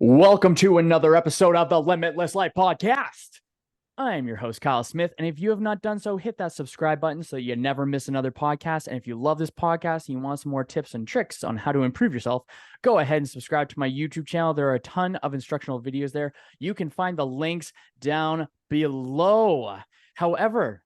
Welcome to another episode of the Limitless Life Podcast. I'm your host, Kyle Smith. And if you have not done so, hit that subscribe button so you never miss another podcast. And if you love this podcast and you want some more tips and tricks on how to improve yourself, go ahead and subscribe to my YouTube channel. There are a ton of instructional videos there. You can find the links down below. However,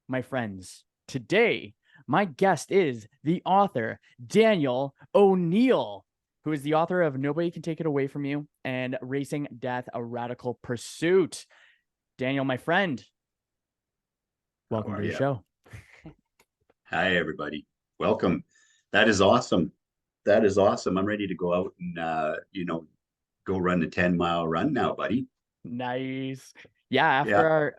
my friends, today, my guest is the author, Daniel O'Neil, who is the author of Nobody Can Take It Away From You and Racing Death, A Radical Pursuit. Daniel, my friend, welcome to the show. Hi, everybody. Welcome. That is awesome. That is awesome. I'm ready to go out and, go run a 10-mile run now, buddy. Nice. Yeah, after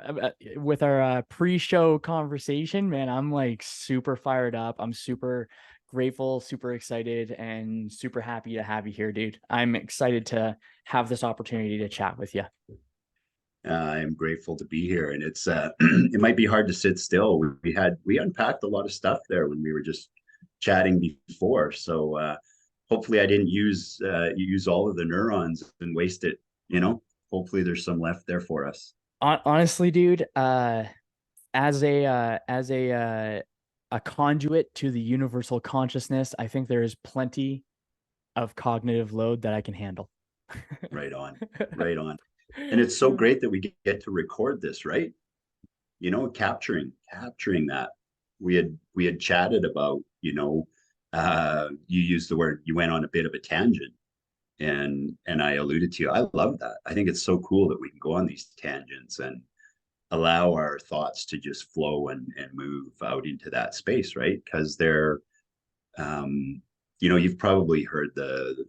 our pre-show conversation, man, I'm like super fired up. I'm super grateful, super excited, and super happy to have you here, dude. I'm excited to have this opportunity to chat with you. I'm grateful to be here, and it's it might be hard to sit still. We unpacked a lot of stuff there when we were just chatting before. So hopefully I didn't use all of the neurons and waste it. Hopefully there's some left there for us. Honestly, dude, as a conduit to the universal consciousness, I think there is plenty of cognitive load that I can handle. Right on. Right on. And it's so great that we get to record this, right? Capturing that. We had chatted about, you used the word, you went on a bit of a tangent, and I alluded to, I love that. I think it's so cool that we can go on these tangents and allow our thoughts to just flow and move out into that space, right? Because they're you've probably heard the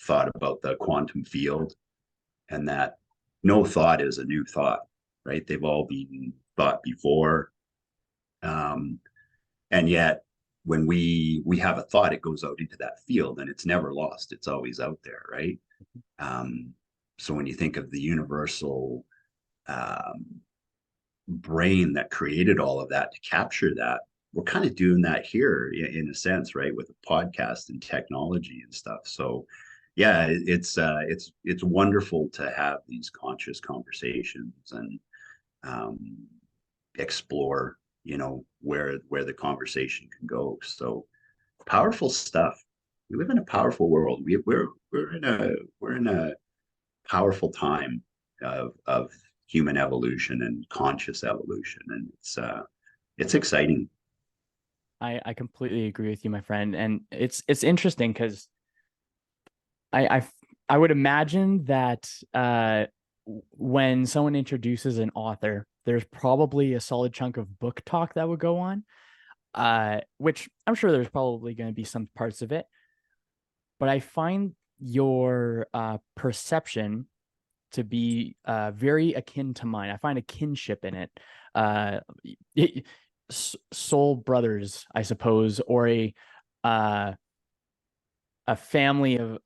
thought about the quantum field, and that no thought is a new thought, right? They've all been thought before. And yet when we have a thought, it goes out into that field and it's never lost. It's always out there, right? So when you think of the universal brain that created all of that to capture that, we're kind of doing that here in a sense, right? With a podcast and technology and stuff. So yeah, it's wonderful to have these conscious conversations and explore, where the conversation can go. So powerful stuff. We live in a powerful world. We're in a powerful time of human evolution and conscious evolution, and it's exciting. I completely agree with you, my friend, and it's interesting because I would imagine that when someone introduces an author, there's probably a solid chunk of book talk that would go on, which I'm sure there's probably going to be some parts of it, but I find your perception to be very akin to mine. I find a kinship in it. Soul brothers, I suppose, or a family of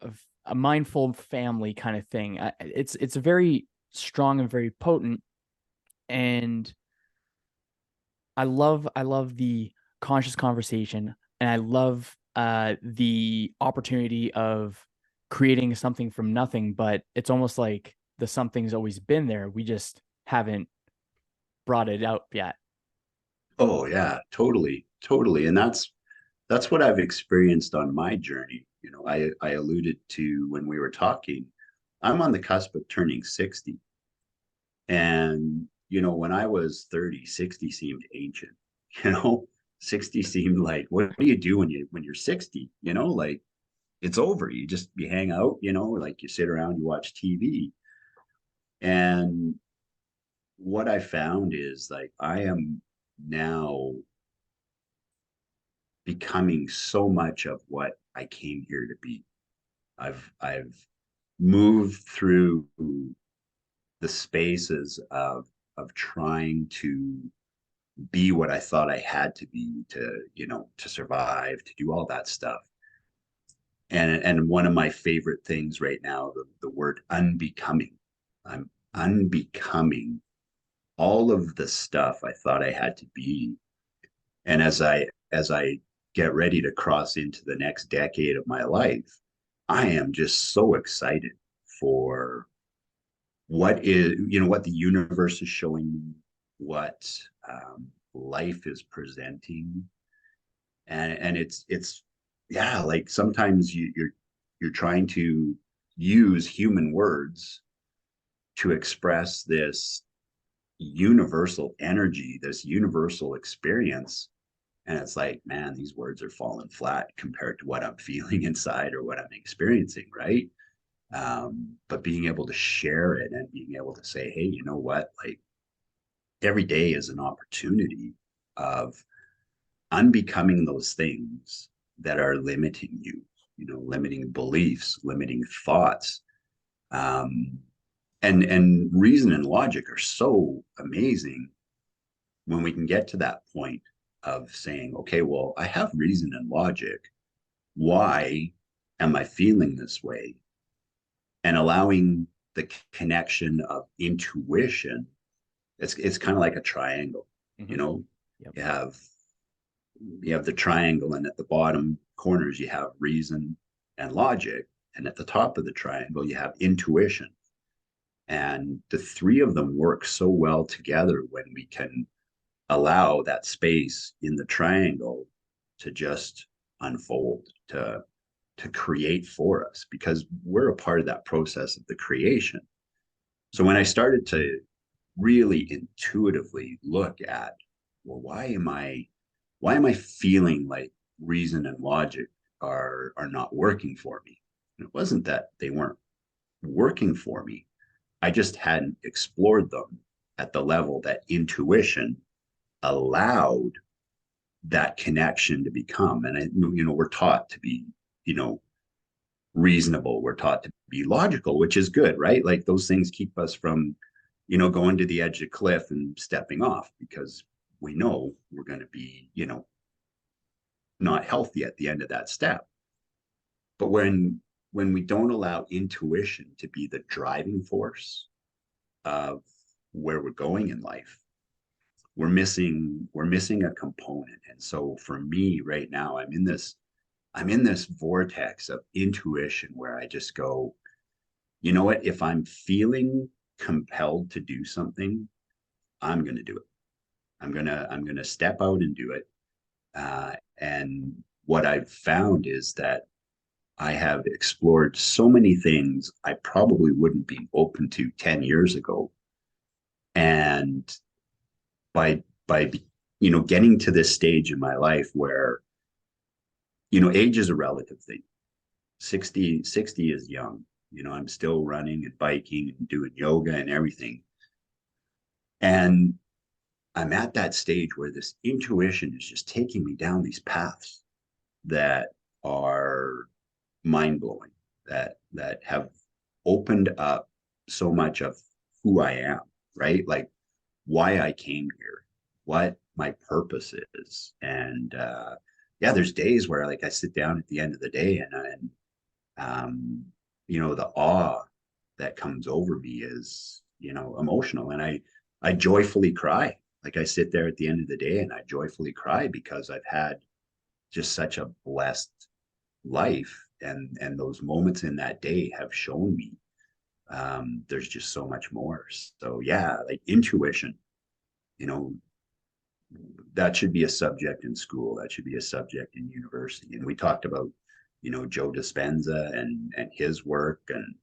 a mindful family kind of thing. It's very strong and very potent, and I love the conscious conversation, and I love the opportunity of creating something from nothing. But it's almost like the something's always been there. We just haven't brought it out yet. Oh yeah, totally, totally. And that's what I've experienced on my journey. I alluded to when we were talking, I'm on the cusp of turning 60. And, when I was 30, 60 seemed ancient, you know, 60 seemed like, what do you do when you're 60? Like it's over. You hang out, like you sit around, you watch TV. And what I found is like I am now becoming so much of what I came here to be. I've moved through the spaces of trying to be what I thought I had to be to survive, to do all that stuff. And one of my favorite things right now, the word unbecoming. I'm unbecoming all of the stuff I thought I had to be. And as I get ready to cross into the next decade of my life, I am just so excited for what is, what the universe is showing me, what life is presenting. And it's yeah, like sometimes you're trying to use human words to express this universal energy, this universal experience. And it's like, man, these words are falling flat compared to what I'm feeling inside or what I'm experiencing, right? But being able to share it and being able to say, hey, you know what? Like every day is an opportunity of unbecoming those things that are limiting you, limiting beliefs, limiting thoughts. Um, and reason and logic are so amazing when we can get to that point of saying, okay, well, I have reason and logic. Why am I feeling this way? And allowing the connection of intuition. It's kind of like a triangle. Mm-hmm. you know Yep. you have the triangle, and at the bottom corners you have reason and logic, and at the top of the triangle you have intuition. And the three of them work so well together when we can allow that space in the triangle to just unfold, to create for us, because we're a part of that process of the creation. So when I started to really intuitively look at, well, why am I feeling like reason and logic are not working for me? And it wasn't that they weren't working for me. I just hadn't explored them at the level that intuition allowed that connection to become. And we're taught to be, reasonable. We're taught to be logical, which is good, right? Like those things keep us from, going to the edge of the cliff and stepping off, because we know we're going to be, not healthy at the end of that step. But when we don't allow intuition to be the driving force of where we're going in life, we're missing a component. And so for me right now, I'm in this vortex of intuition where I just go, you know what, if I'm feeling compelled to do something, I'm going to do it. I'm going to step out and do it. And what I've found is that I have explored so many things I probably wouldn't be open to 10 years ago. And by getting to this stage in my life where, age is a relative thing. 60 is young. I'm still running and biking and doing yoga and everything. And I'm at that stage where this intuition is just taking me down these paths that are mind blowing, that have opened up so much of who I am, right? Like why I came here, what my purpose is. And yeah, there's days where like I sit down at the end of the day and the awe that comes over me is, emotional. And I joyfully cry. Like I sit there at the end of the day and I joyfully cry because I've had just such a blessed life. And those moments in that day have shown me there's just so much more. So yeah, like intuition, you know, that should be a subject in school. That should be a subject in university. And we talked about, Joe Dispenza and his work and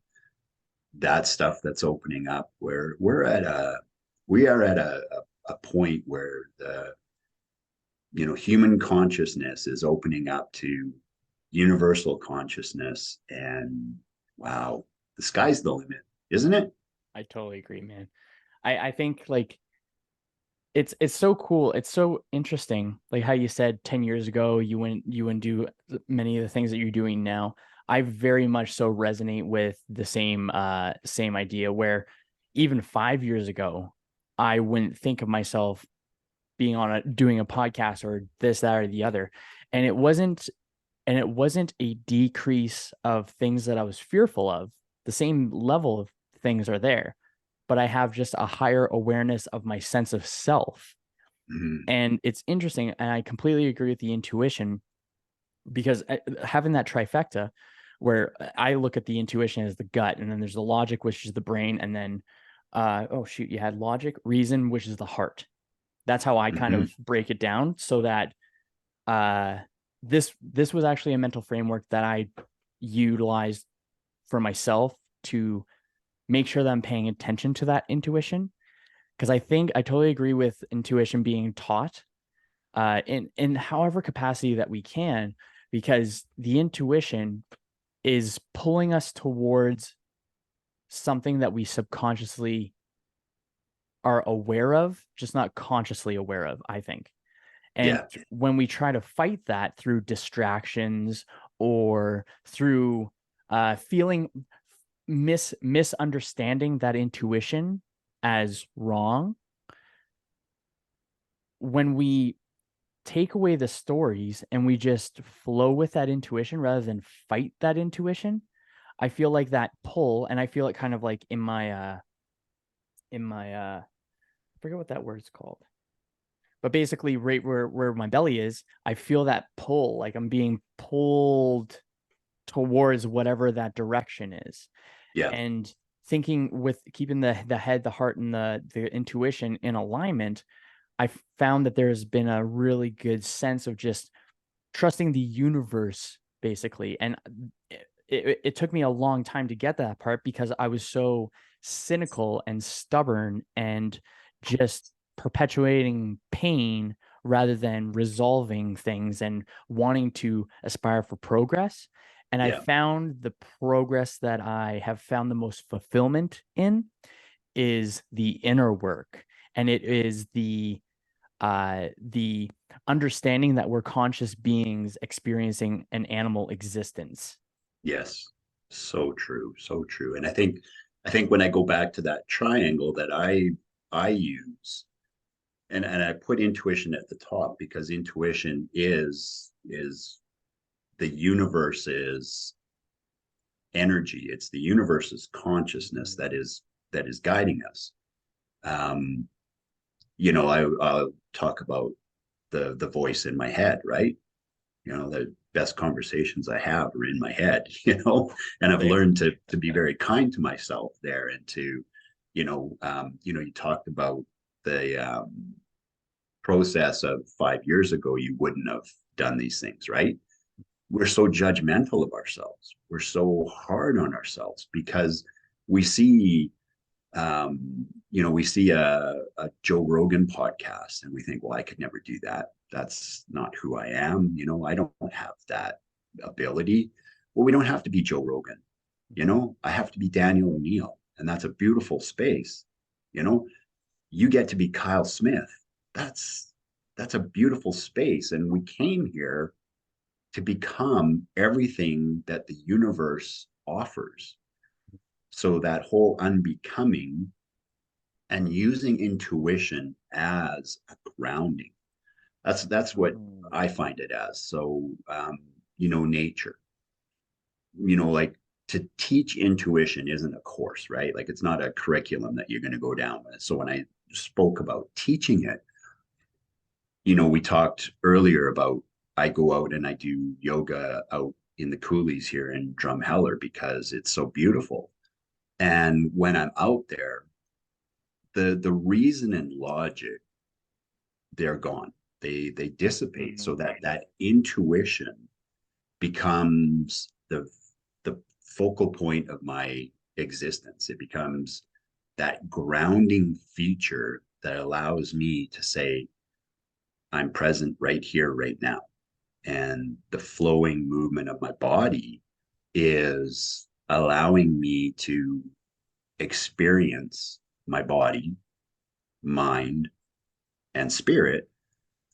that stuff that's opening up, where we are at a point where the human consciousness is opening up to universal consciousness. And wow, the sky's the limit, isn't it? I totally agree, man. I think like it's so cool. It's so interesting. Like how you said 10 years ago you wouldn't do many of the things that you're doing now. I very much so resonate with the same idea where even 5 years ago, I wouldn't think of myself being doing a podcast or this, that, or the other. And it wasn't a decrease of things that I was fearful of. The same level of things are there, but I have just a higher awareness of my sense of self. Mhm. And it's interesting. And I completely agree with the intuition because having that trifecta, where I look at the intuition as the gut, and then there's the logic, which is the brain, and then oh shoot, you had logic, reason, which is the heart. That's how I kind Mm-hmm. of break it down, so that this was actually a mental framework that I utilized for myself to make sure that I'm paying attention to that intuition. Because I think I totally agree with intuition being taught in however capacity that we can, because the intuition is pulling us towards something that we subconsciously are aware of, just not consciously aware of, I think. And Yeah. when we try to fight that through distractions or through feeling misunderstanding that intuition as wrong, when we take away the stories and we just flow with that intuition rather than fight that intuition, I feel like that pull, and I feel it kind of like in my I forget what that word's called. But basically right where my belly is, I feel that pull, like I'm being pulled towards whatever that direction is. Yeah. And thinking with keeping the head, the heart, and the intuition in alignment, I found that there's been a really good sense of just trusting the universe, basically. And it took me a long time to get that part, because I was so cynical and stubborn and just perpetuating pain rather than resolving things and wanting to aspire for progress. And I Yeah. found the progress that I have found the most fulfillment in is the inner work. And it is the understanding that we're conscious beings experiencing an animal existence. Yes. So true. So true. And I think when I go back to that triangle that I use, and I put intuition at the top, because intuition is the universe's energy. It's the universe's consciousness that is guiding us. Um, I'll talk about the voice in my head, right? The best conversations I have are in my head, and I've Same. learned to be very kind to myself there, and to, you talked about the process of 5 years ago, you wouldn't have done these things, right? We're so judgmental of ourselves. We're so hard on ourselves because we see we see a Joe Rogan podcast and we think, well, I could never do that. That's not who I am. I don't have that ability. Well, we don't have to be Joe Rogan. I have to be Daniel O'Neill, and that's a beautiful space. You know, you get to be Kyle Smith. That's a beautiful space. And we came here to become everything that the universe offers. So that whole unbecoming, and using intuition as a grounding. That's what Mm. I find it as. So nature. Like, to teach intuition isn't a course, right? Like, it's not a curriculum that you're going to go down with. So when I spoke about teaching it, we talked earlier about, I go out and I do yoga out in the coulees here in Drumheller because it's so beautiful. And when I'm out there, the reason and logic, they're gone. They dissipate, so Mm. that intuition becomes the focal point of my existence. It becomes that grounding feature that allows me to say, I'm present right here, right now. And the flowing movement of my body is allowing me to experience my body, mind, and spirit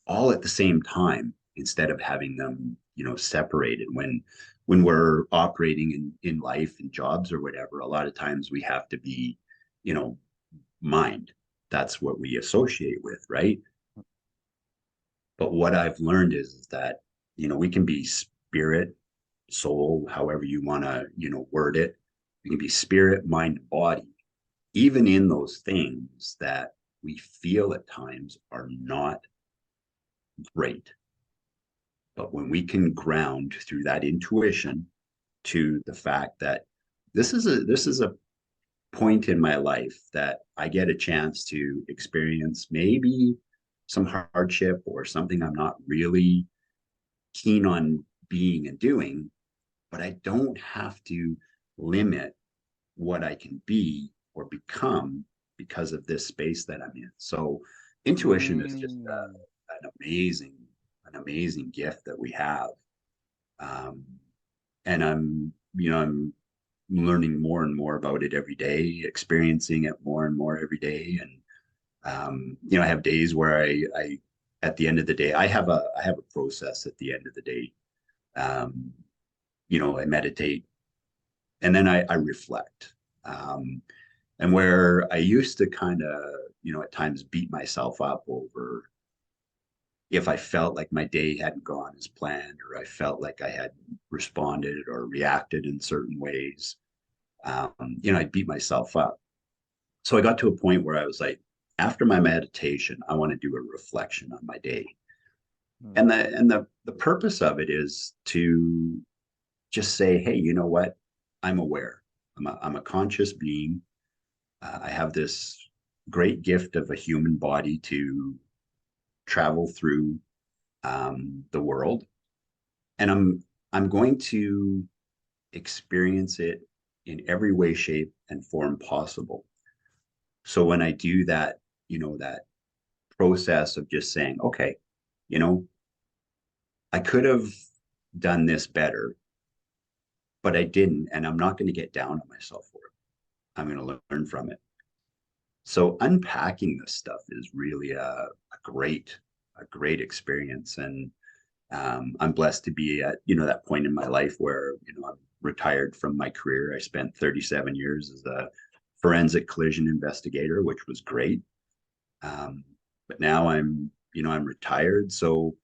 all at the same time, instead of having them, separated. When we're operating in life and jobs or whatever, a lot of times we have to be, you know, mind. That's what we associate with, right? But what I've learned is that, we can be spirit, soul, however you want to, word it. We can be spirit, mind, body, even in those things that we feel at times are not great. But when we can ground through that intuition to the fact that this is a point in my life that I get a chance to experience maybe some hardship or something I'm not really keen on being and doing, but I don't have to limit what I can be or become because of this space that I'm in. So intuition is just Mm. an amazing gift that we have. Um, and I'm learning more and more about it every day, experiencing it more and more every day. And, I have days where at the end of the day, I have a process at the end of the day. Um, I meditate and then I reflect. And where I used to kind of, at times beat myself up over if I felt like my day hadn't gone as planned or I felt like I had responded or reacted in certain ways, I'd beat myself up. So I got to a point where I was like, after my meditation, I want to do a reflection on my day. Mm. And the purpose of it is to just say, hey, you know what? I'm aware. I'm a conscious being. I have this great gift of a human body to travel through the world, and I'm going to experience it in every way, shape, and form possible. So when I do that, that process of just saying, okay, you know, I could have done this better, but I didn't, and I'm not going to get down on myself for it. I'm going to learn from it. So unpacking this stuff is really a great experience, and I'm blessed to be at that point in my life where I'm retired from my career. I spent 37 years as a forensic collision investigator, which was great. But now I'm retired, so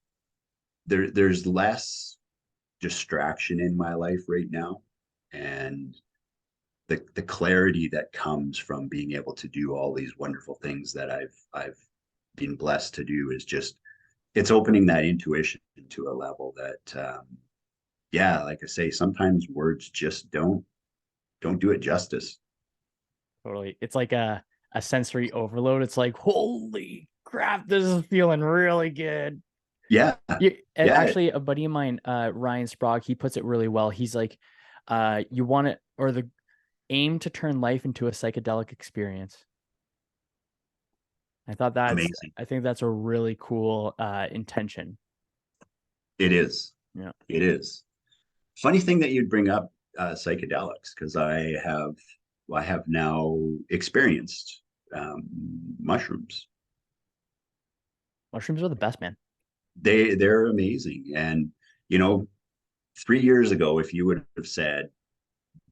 there's less distraction in my life right now, and the clarity that comes from being able to do all these wonderful things that I've been blessed to do is just it's opening that intuition to a level that yeah, like I say, sometimes words just don't do it justice. Totally. It's like a sensory overload. It's like, holy crap, this is feeling really good. Yeah, Yeah, yeah, actually, a buddy of mine, Ryan Sprague, he puts it really well. He's like, you want it or the aim to turn life into a psychedelic experience. amazing. I think that's a really cool intention. It is. Yeah. It is. Funny thing that you'd bring up psychedelics because I have now experienced mushrooms. Mushrooms are the best, man. They're amazing, and you know, 3 years ago, if you would have said,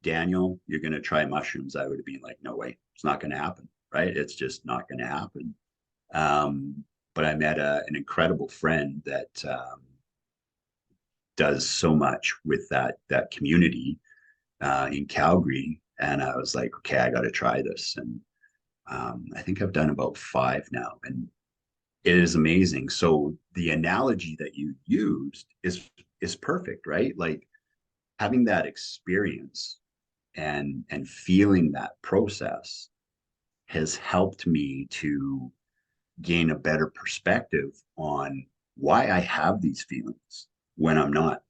Daniel, you're going to try mushrooms, I would have been like, no way, it's not going to happen, right? It's just not going to happen. But I met an incredible friend that does so much with that community in Calgary, and I was like, okay, I got to try this, and I think I've done about 5 now, and it is amazing. So the analogy that you used is perfect, right? Like having that experience and feeling that process has helped me to gain a better perspective on why I have these feelings when I'm not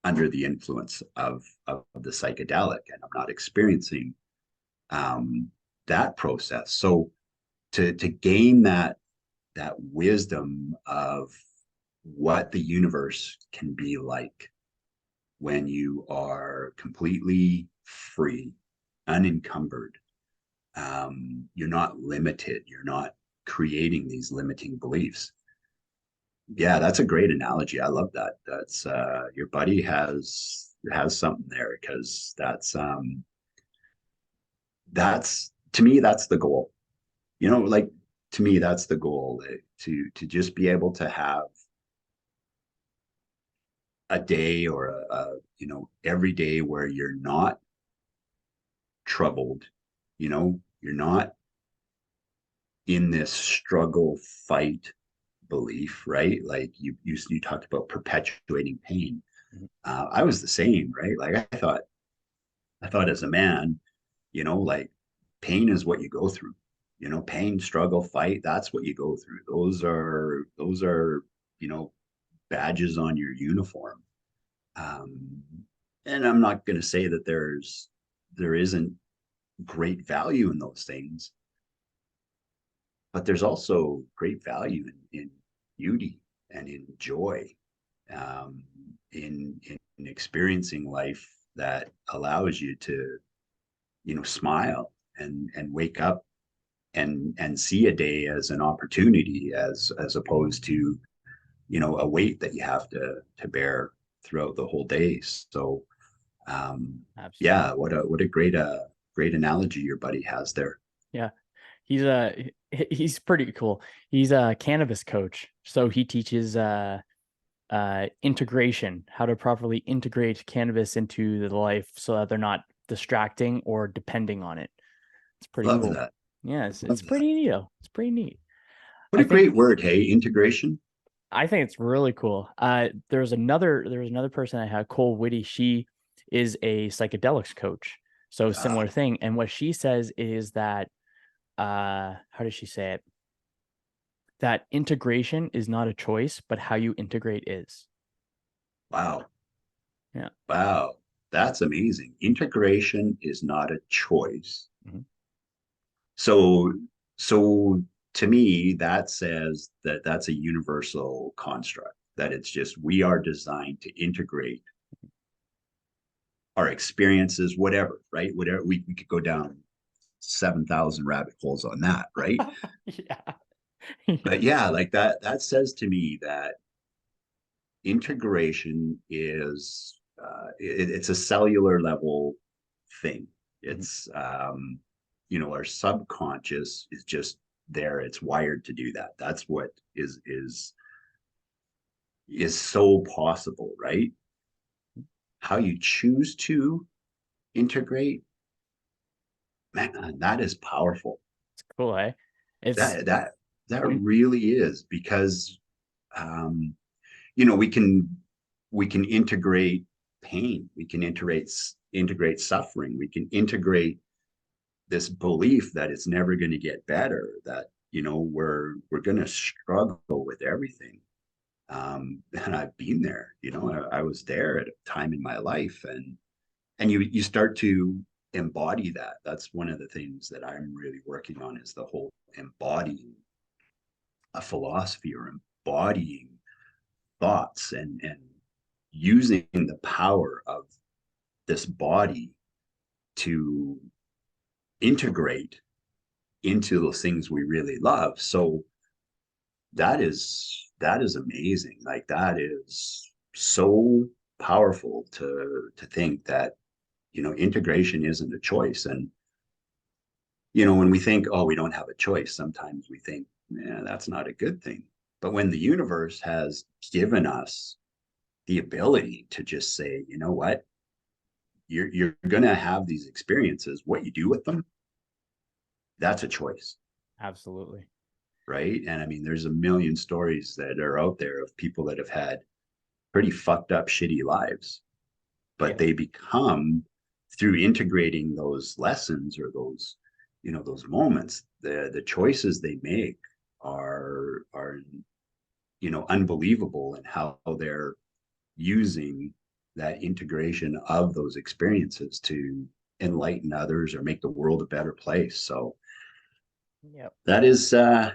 under the influence of the psychedelic and I'm not experiencing um, that process. So to gain that wisdom of what the universe can be like when you are completely free, unencumbered. You're not limited. You're not creating these limiting beliefs. Yeah, that's a great analogy. I love that. That's your buddy has something there because that's to me that's the goal. Like to me that's the goal to just be able to have a day or every day where you're not troubled, you're not in this struggle fight belief, right? Like you talked about perpetuating pain. I was the same, right? Like I thought as a man, like pain is what you go through. Pain, struggle, fight, that's what you go through. Those are, you know, badges on your uniform. Um, and I'm not going to say that there isn't great value in those things, but there's also great value in beauty and in joy, um, in experiencing life that allows you to, smile and wake up and see a day as an opportunity, as opposed to, a weight that you have to bear throughout the whole day. So Absolutely. yeah, what a great analogy your buddy has there. Yeah. He's pretty cool. He's a cannabis coach. So he teaches integration, how to properly integrate cannabis into the life so that they're not distracting or depending on it. It's pretty Love cool. that. Yeah, it's Love that. pretty neat. It's pretty neat. What I a think great word. Hey, integration. I think it's really cool. There was another person I had, Cole Whitty. She is a psychedelics coach. So Ah, similar thing. And what she says is that how does she say it? That integration is not a choice, but how you integrate is. wow. Yeah. Wow. That's amazing. Integration is not a choice. Mhm. So, so to me, that says that that's a universal construct, that it's just we are designed to integrate our experiences, whatever, right? Whatever we could go down 7,000 rabbit holes on that, right? Yeah. But Yeah. yeah, like that says to me that integration is it's a cellular level thing. Mhm. It's our subconscious is just there. It's wired to do that. That's what is so possible, right? How you choose to integrate, man, that is powerful. It's cool, eh? It's That when really is, because um, we can integrate pain, we can integrate suffering, we can integrate this belief that it's never going to get better, that we're going to struggle with everything. And I've been there. I was there at a time in my life, and you start to embody that. That's one of the things that I'm really working on, is the whole embodying a philosophy, or embodying thoughts, and using the power of this body to integrate into those things we really love. So that is amazing. Like, that is so powerful to think that integration isn't a choice. And when we think, oh, we don't have a choice, sometimes we think, yeah, that's not a good thing. But when the universe has given us the ability to just say, you know what, you're going to have these experiences, what you do with them, that's a choice. absolutely. Right. And I mean, there's a million stories that are out there of people that have had pretty fucked up, shitty lives, but Yeah. they become, through integrating those lessons, or those moments, the choices they make are unbelievable, and how they're using that integration of those experiences to enlighten others or make the world a better place. So Yep. that is yeah,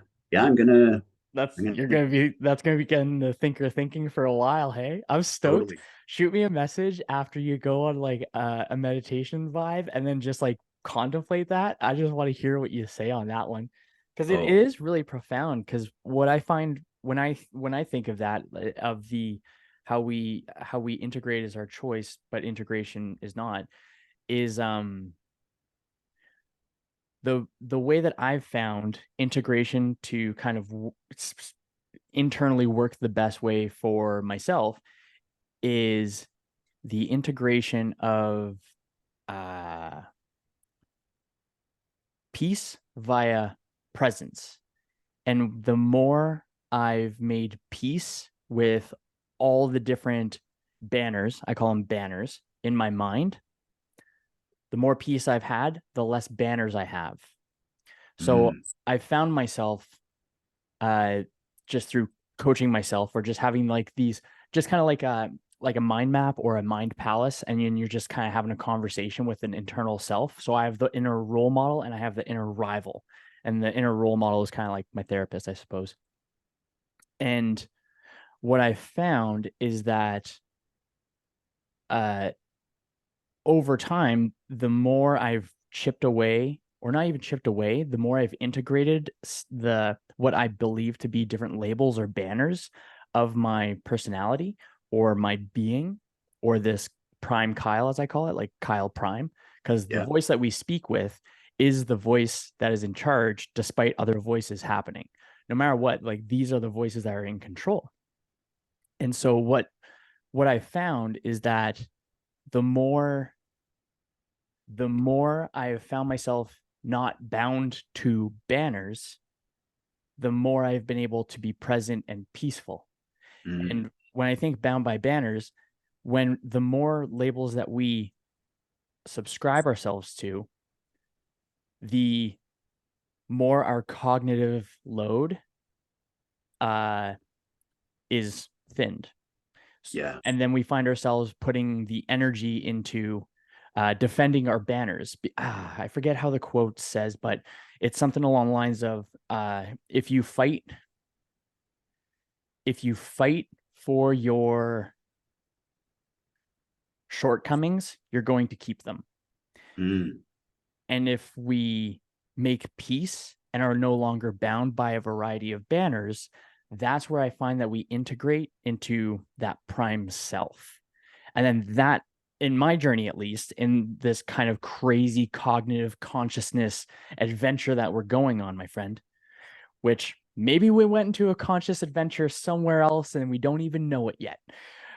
That's I'm you're gonna gonna be that's gonna be getting the thinker thinking for a while. Hey, I'm stoked. totally. Shoot me a message after you go on like a meditation vibe and then just like contemplate that. I just want to hear what you say on that one because it Oh, is really profound. Because what I find when I think of that of the how we integrate is our choice, but integration is not is the way that I've found integration to kind of internally work the best way for myself is the integration of uh, peace via presence. And the more I've made peace with all the different banners, I call them banners, in my mind, the more peace I've had, the less banners I have. So Mm, I found myself uh just through coaching myself or just having like these just kind of like a mind map or a mind palace, and then you're just kind of having a conversation with an internal self. So I have the inner role model and I have the inner rival, and the inner role model is kind of like my therapist, I suppose. And what I found is that uh over time, the more I've chipped away, or not even chipped away, the more I've integrated the what I believe to be different labels or banners of my personality or my being, or this prime Kyle, as I call it, like Kyle Prime, because the yeah. voice that we speak with is the voice that is in charge despite other voices happening. No matter what, like these are the voices that are in control. And so what I found is that the more the more I have found myself not bound to banners, the more I've been able to be present and peaceful. Mm, And when I think bound by banners, when the more labels that we subscribe ourselves to, the more our cognitive load uh, is thinned. yeah. And then we find ourselves putting the energy into defending our banners. I forget how the quote says, but it's something along the lines of if you fight for your shortcomings, you're going to keep them. Mm, And if we make peace and are no longer bound by a variety of banners, that's where I find that we integrate into that prime self. And then that, in my journey at least, in this kind of crazy cognitive consciousness adventure that we're going on, my friend, which maybe we went into a conscious adventure somewhere else and we don't even know it yet.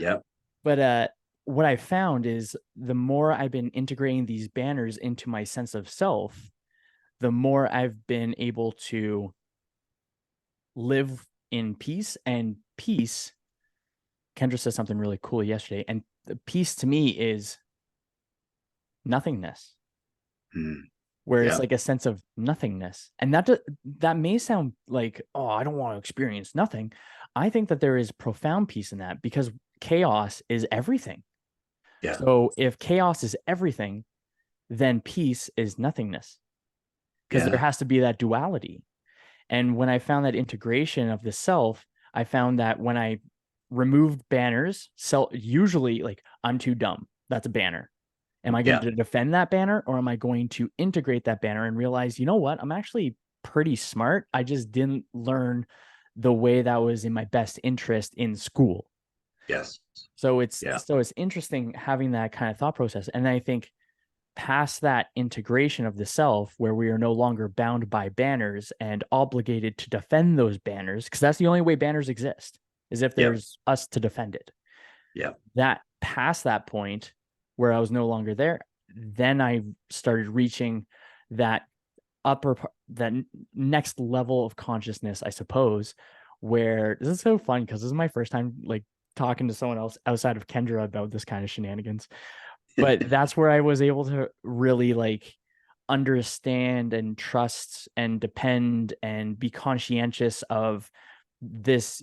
yeah. But what I found is the more I've been integrating these banners into my sense of self, the more I've been able to live in peace. And peace, Kendra said something really cool yesterday. And the peace to me is nothingness, Mm, where it's yeah. like a sense of nothingness. And that may sound like, oh, I don't want to experience nothing. I think that there is profound peace in that because chaos is everything. Yeah. So if chaos is everything, then peace is nothingness because there Yeah. has to be that duality. And when I found that integration of the self, I found that when I removed banners, usually like I'm too dumb. That's a banner. Am I going Yeah. to defend that banner or am I going to integrate that banner and realize, you know what? I'm actually pretty smart. I just didn't learn the way that was in my best interest in school. Yes. Yeah. So it's interesting having that kind of thought process. And I think past that integration of the self where we are no longer bound by banners and obligated to defend those banners, because that's the only way banners exist, is if Yeah. there's us to defend it. Yeah. That past that point where I was no longer there, then I started reaching that that next level of consciousness, I suppose, where this is so fun because this is my first time like talking to someone else outside of Kendra about this kind of shenanigans. But that's where I was able to really like understand and trust and depend and be conscientious of this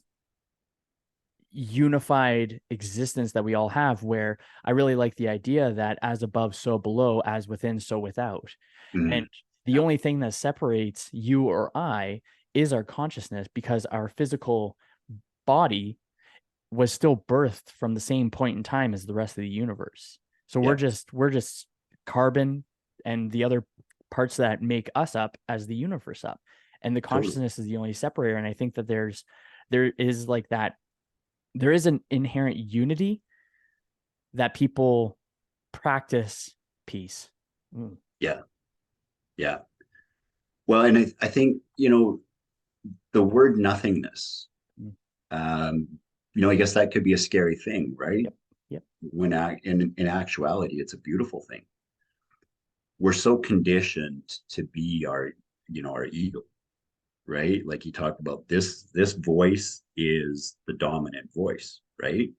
unified existence that we all have, where I really like the idea that as above so below, as within so without. And Mm, the only thing that separates you or I is our consciousness, because our physical body was still birthed from the same point in time as the rest of the universe. So yeah. we're just carbon and the other parts that make us up as the universe up. And the Totally. consciousness is the only separator. And I think that there is like that, there is an inherent unity that people practice peace. Mm. Yeah. Yeah. Well, and I think, the word nothingness, Mm. um, I guess that could be a scary thing, right? Yep. Yep. When in actuality, it's a beautiful thing. We're so conditioned to be our ego, right? Like you talked about, this voice is the dominant voice, right?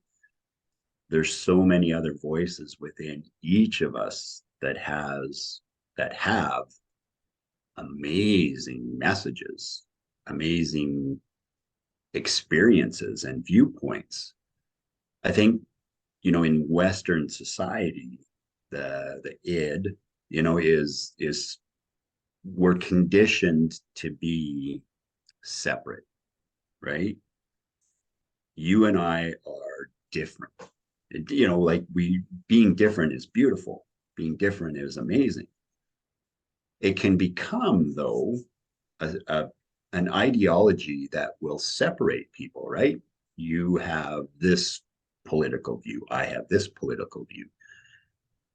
there's so many other voices within each of us that have amazing messages, amazing experiences and viewpoints. I think, in Western society, the id, is we're conditioned to be separate, right? You and I are different. Like being different is beautiful. Being different is amazing. It can become, though, an ideology that will separate people, right? You have this political view. I have this political view.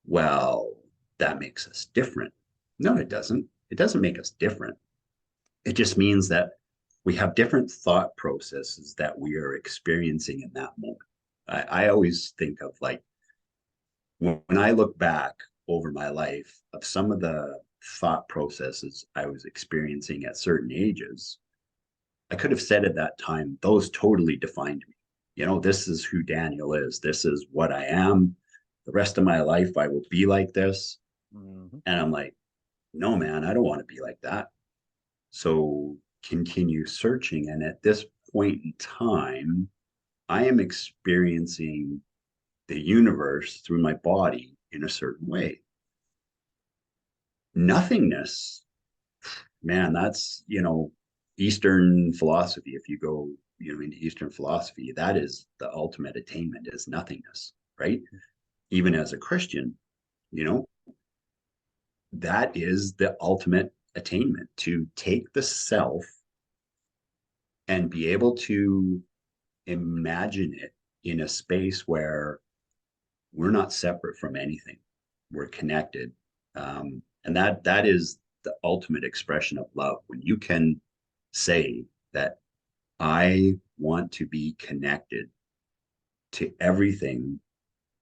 Well, that makes us different. No, it doesn't. It doesn't make us different. It just means that we have different thought processes that we are experiencing in that moment. I always think of, like, when I look back over my life, of some of the thought processes I was experiencing at certain ages, I could have said at that time, those totally defined me. This is who Daniel is. This is what I am. The rest of my life, I will be like this. Mm-hmm. And I'm like, no, man, I don't want to be like that. So continue searching. And at this point in time, I am experiencing the universe through my body in a certain way. Nothingness, man, that's, Eastern philosophy. If you go, into Eastern philosophy, that is the ultimate attainment, is nothingness, right? Even as a Christian, you know, that is the ultimate attainment, to take the self and be able to imagine it in a space where we're not separate from anything. We're connected. And that is the ultimate expression of love. When you can say that I want to be connected to everything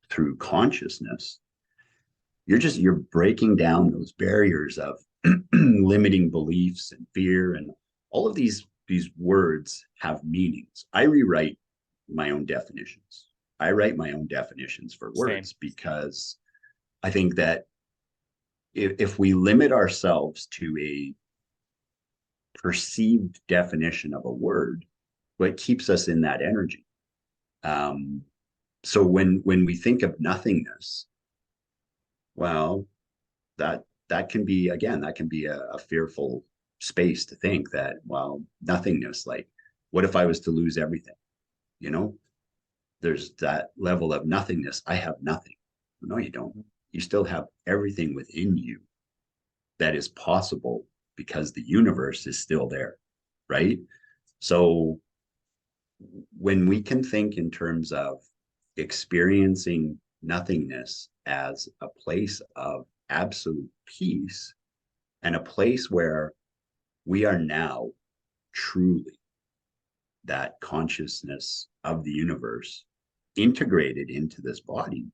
through consciousness, you're breaking down those barriers of limiting beliefs and fear, and all of these words have meanings. I rewrite my own definitions. I write my own definitions for Same. words, because I think that if we limit ourselves to a perceived definition of a word, what keeps us in that energy. Um, so when we think of nothingness, well, that can be, again, that can be a fearful space to think that, well, nothingness, like, what if I was to lose everything? You know, there's that level of nothingness. I have nothing. No, you don't. You still have everything within you that is possible, because the universe is still there, right? So when we can think in terms of experiencing nothingness as a place of absolute peace, and a place where we are now truly that consciousness of the universe integrated into this body,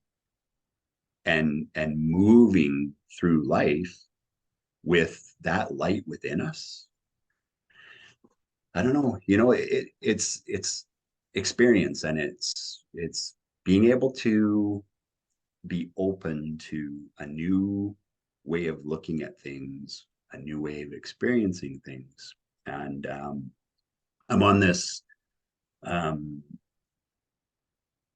and moving through life with that light within us. I don't know, it's experience, and it's being able to be open to a new way of looking at things, a new way of experiencing things. And I'm on this. Um,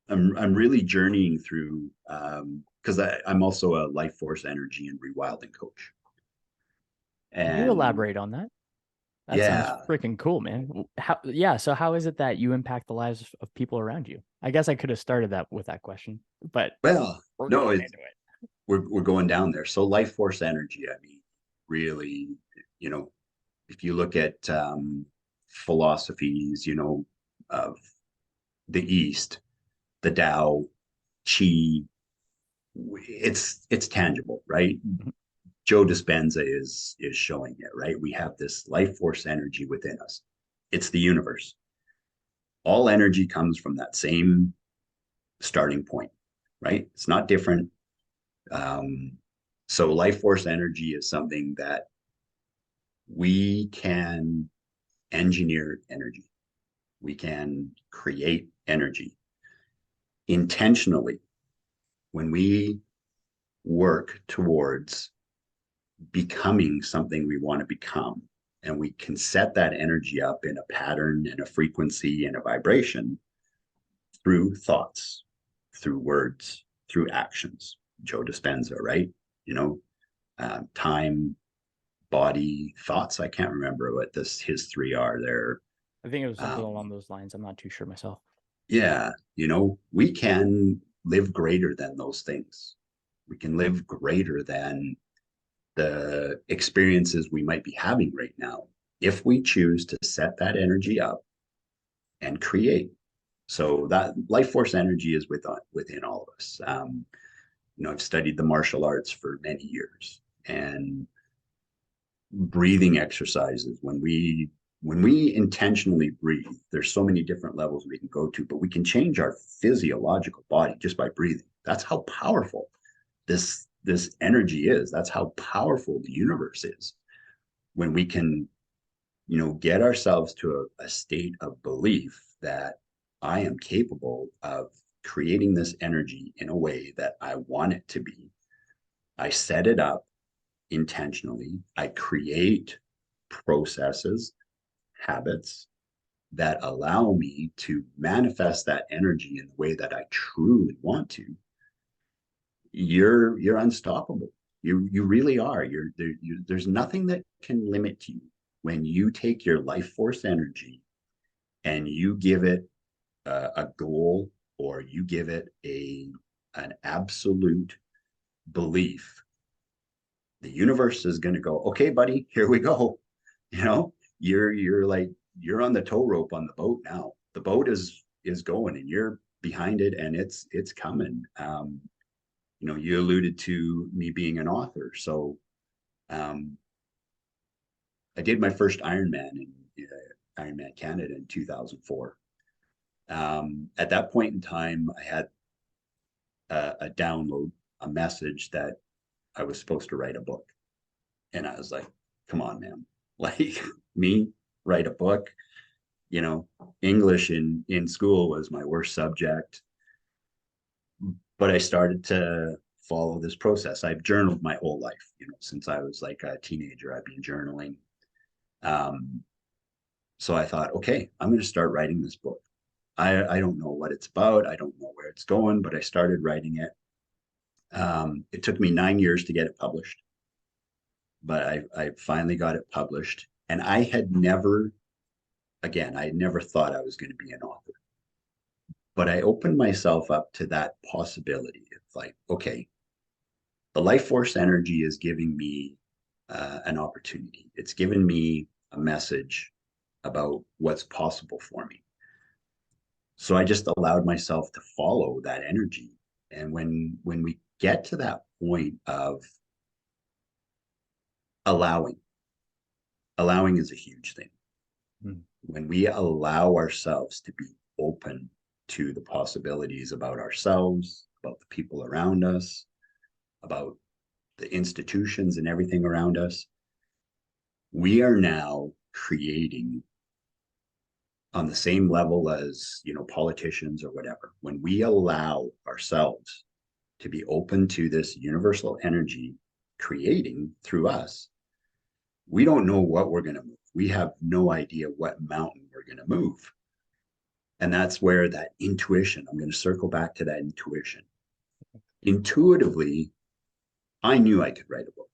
I'm really journeying through, because I'm also a life force energy and rewilding coach. Can you And elaborate on that? That sounds yeah, freaking cool, man. Yeah. So how is it that you impact the lives of people around you? I guess I could have started that with that question, but well, we're no, going into it. we're going down there. So life force energy, I mean, really, if you look at philosophies, of the East, the Tao, Chi, it's tangible, right? Mhm. Joe Dispenza is showing it, right? We have this life force energy within us. It's the universe. All energy comes from that same starting point, right? It's not different. Um, so life force energy is something that we can engineer energy. We can create energy. intentionally, when we work towards becoming something we want to become, and we can set that energy up in a pattern and a frequency and a vibration through thoughts, through words, through actions. Joe Dispenza, right? You know, time, body, thoughts. I can't remember what his three are there. I think it was something along those lines. I'm not too sure myself. Yeah, you know, we can live greater than those things. We can live greater than the experiences we might be having right now if we choose to set that energy up and create. So that life force energy is within all of us. You know, I've studied the martial arts for many years, and breathing exercises, when we intentionally breathe, there's so many different levels we can go to, but we can change our physiological body just by breathing. That's how powerful this energy is. That's how powerful the universe is. When we can, you know, get ourselves to a state of belief that I am capable of creating this energy in a way that I want it to be. I set it up intentionally. I create processes, habits that allow me to manifest that energy in the way that I truly want to. You're unstoppable. You really are. There's nothing that can limit you when you take your life force energy and you give it a goal, or you give it an absolute belief. The universe is going to go, okay, buddy, here we go. You know, you're on the tow rope on the boat now. The boat is going, and you're behind it, and it's coming. You know, you alluded to me being an author, so I did my first Ironman in Ironman Canada in 2004. At that point in time, I had a download, a message that I was supposed to write a book. And I was like, come on, man. Like, me write a book? You know, English in school was my worst subject. But I started to follow this process. I've journaled my whole life, you know, since I was like a teenager, I've been journaling. So I thought, okay, I'm going to start writing this book. I don't know what it's about. I don't know where it's going, but I started writing it. It took me 9 years to get it published, but I finally got it published. And I had never, again, I had never thought I was going to be an author, but I opened myself up to that possibility. It's like, okay, the life force energy is giving me an opportunity. It's given me a message about what's possible for me. So I just allowed myself to follow that energy. And when we get to that point of allowing is a huge thing. Mm-hmm. When we allow ourselves to be open to the possibilities about ourselves, about the people around us, about the institutions and everything around us, we are now creating on the same level as, you know, politicians or whatever. When we allow ourselves to be open to this universal energy creating through us, we don't know what we're going to move. We have no idea what mountain we're going to move. And that's where that intuition, I'm going to circle back to that intuition. Intuitively, I knew I could write a book.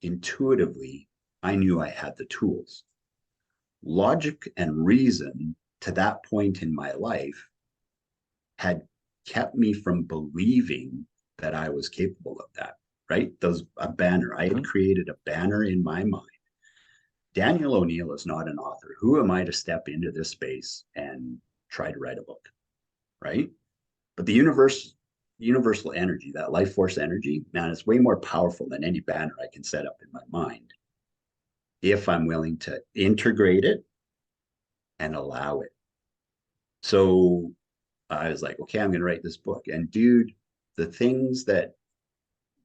Intuitively, I knew I had the tools. Logic and reason to that point in my life had kept me from believing that I was capable of that, right? A banner. I had created a banner in my mind. Daniel O'Neill is not an author. Who am I to step into this space and try to write a book, right? But the universal energy, that life force energy, man, it's way more powerful than any banner I can set up in my mind if I'm willing to integrate it and allow it. So I was like, okay, I'm going to write this book. And dude, the things that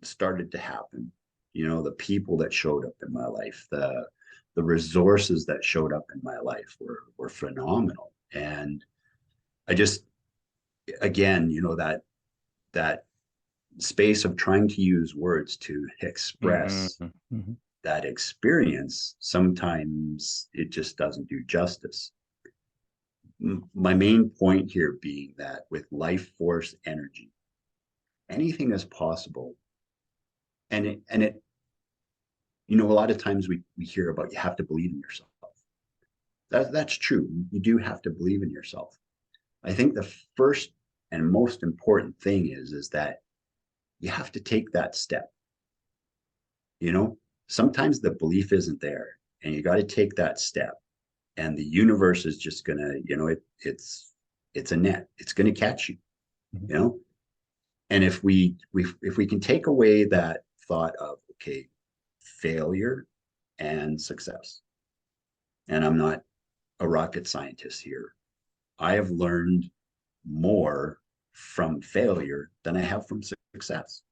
started to happen, you know, the people that showed up in my life, the resources that showed up in my life were phenomenal. And I just again, that space of trying to use words to express Mm-hmm. Mm-hmm. that experience, sometimes it just doesn't do justice. My main point here being that with life force energy, anything is possible. And it, a lot of times we hear about you have to believe in yourself. That's true. You do have to believe in yourself. I think the first and most important thing is that you have to take that step. You know, sometimes the belief isn't there, and you got to take that step. And the universe is just gonna, it's a net. It's gonna catch you. Mm-hmm. You know, and if we can take away that thought of, okay, failure and success, and I'm not a rocket scientist here, I have learned more from failure than I have from success,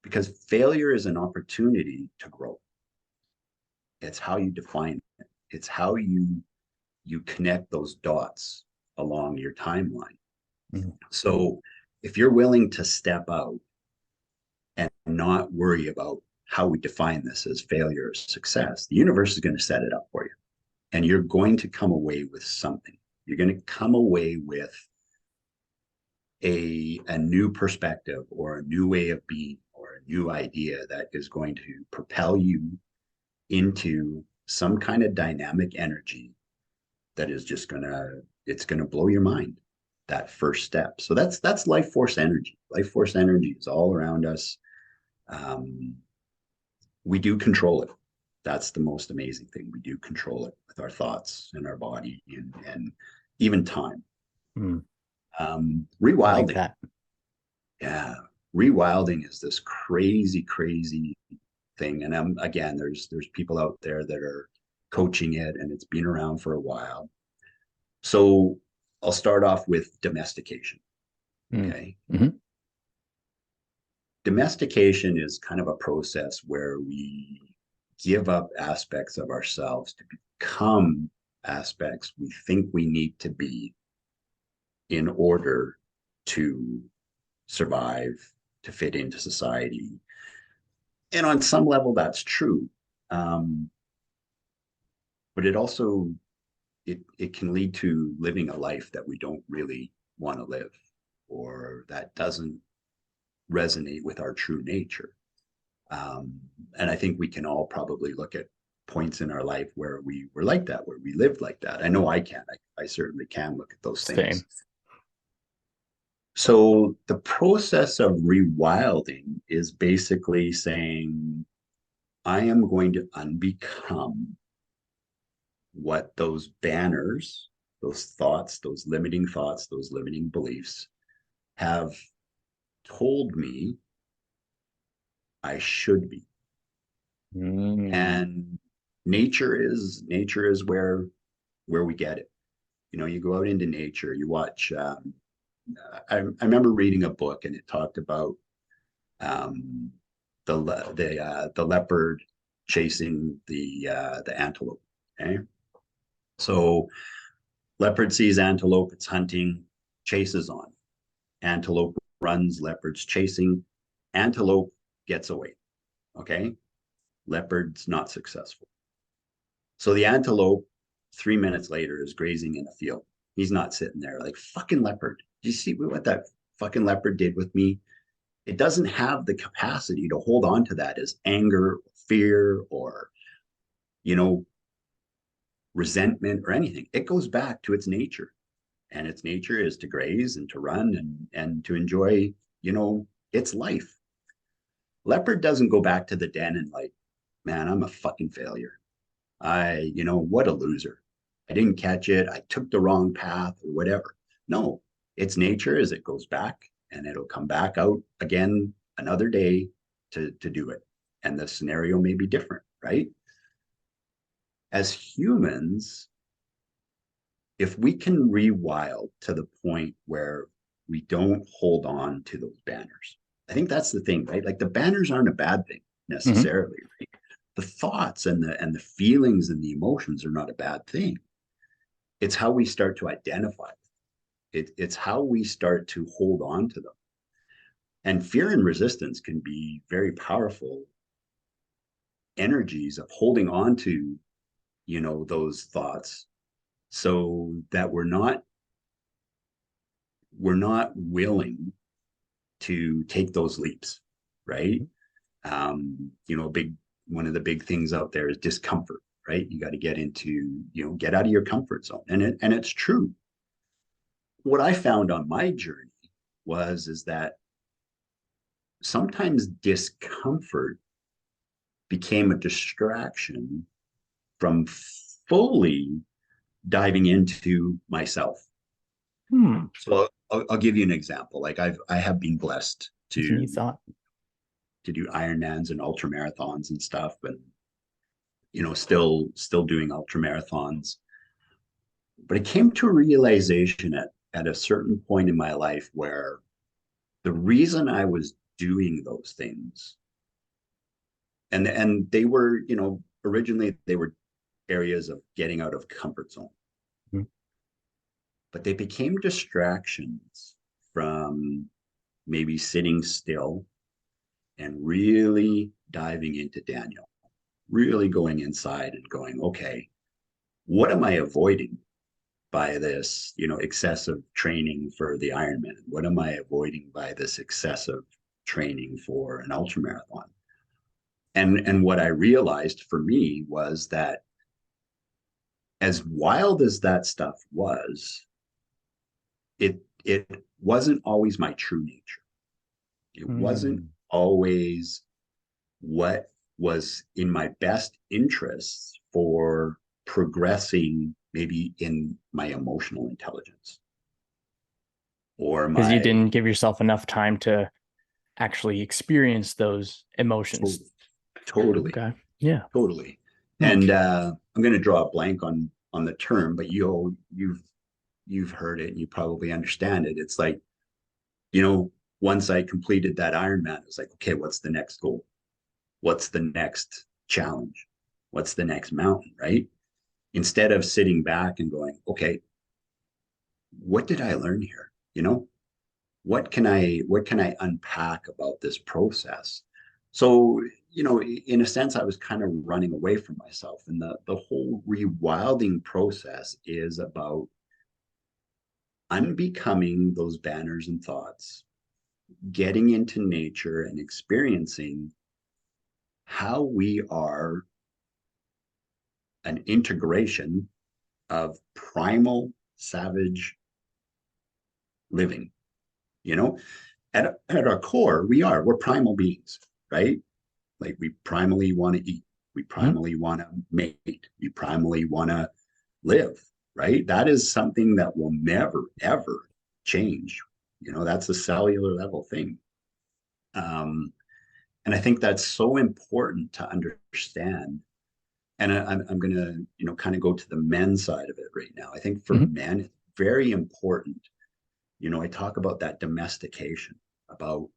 because failure is an opportunity to grow. It's how you define it. It's how you connect those dots along your timeline. Mm-hmm. So if you're willing to step out and not worry about how we define this as failure or success, the universe is going to set it up for you. And you're going to come away with something. You're going to come away with a new perspective or a new way of being or a new idea that is going to propel you into some kind of dynamic energy that is just gonna blow your mind, that first step. So that's life force energy. Life force energy is all around us. um, we do control it. That's the most amazing thing. We do control it with our thoughts and our body, and even time. Mm. I like Rewilding. that. Yeah. Rewilding is this crazy thing. And again, there's people out there that are coaching it, and it's been around for a while. So I'll start off with domestication. Mm. Okay. Mm-hmm. Domestication is kind of a process where we give up aspects of ourselves to become aspects we think we need to be in order to survive, to fit into society. And on some level, that's true. Um, but it can lead to living a life that we don't really want to live, or that doesn't resonate with our true nature. Um, and I think we can all probably look at points in our life where we were like that, where we lived like that. I know I can. I certainly can look at those Same. things. So the process of rewilding is basically saying, I am going to unbecome what those banners, those thoughts, those limiting thoughts, those limiting beliefs have told me I should be. Mm. And nature is where we get it. You go out into nature, you watch. I remember reading a book, and it talked about um, the leopard chasing the antelope. Okay, so leopard sees antelope, it's hunting, chases on. Antelope runs, leopard's chasing. Antelope gets away. Okay, leopard's not successful. So the antelope, 3 minutes later, is grazing in a field. He's not sitting there like, fucking leopard. Do you see what that fucking leopard did with me? It doesn't have the capacity to hold on to that as anger, fear, or, you know, resentment or anything. It goes back to its nature. And its nature is to graze and to run and to enjoy, its life. Leopard doesn't go back to the den and like, man, I'm a fucking failure. What a loser. I didn't catch it. I took the wrong path or whatever. No, its nature is it goes back, and it'll come back out again another day to do it. And the scenario may be different, right? As humans, if we can rewild to the point where we don't hold on to those banners, I think that's the thing, right? Like the banners aren't a bad thing Mm-hmm. necessarily, right? The thoughts and the feelings and the emotions are not a bad thing. It's how we start to identify. It's how we start to hold on to them. And fear and resistance can be very powerful energies of holding on to, those thoughts, so that we're not willing to take those leaps, right? Big one of the big things out there is discomfort, right? You got to get out of your comfort zone, and it's true. What I found on my journey is that sometimes discomfort became a distraction from fully diving into myself. So I'll give you an example. Like I have been blessed to do Ironmans and ultra marathons and stuff, and still doing ultra marathons. But I came to a realization at a certain point in my life where the reason I was doing those things, and they were, originally they were areas of getting out of comfort zone, but they became distractions from maybe sitting still and really diving into Daniel, really going inside and going, okay, what am I avoiding by this, excessive training for the Ironman? What am I avoiding by this excessive training for an ultramarathon? And what I realized for me was that, as wild as that stuff was, it wasn't always my true nature. It wasn't always what was in my best interests for progressing, maybe in my emotional intelligence, or because you didn't give yourself enough time to actually experience those emotions. Totally. Okay. Yeah. Totally. And I'm going to draw a blank on the term, but you've heard it and you probably understand it. It's like, once I completed that Ironman, it's like, okay, what's the next goal? What's the next challenge? What's the next mountain, right? Instead of sitting back and going, okay, what did I learn here? What can I unpack about this process? So, in a sense, I was kind of running away from myself. And the whole rewilding process is about unbecoming those banners and thoughts, getting into nature and experiencing how we are an integration of primal savage living. At our core, we're primal beings, right? Like, we primally want to eat, we primally want to mate, we primally want to live, right? That is something that will never ever change. That's a cellular level thing. And I think that's so important to understand. And I'm going to, kind of go to the men's side of it right now. I think for men, it's very important. I talk about that domestication, about,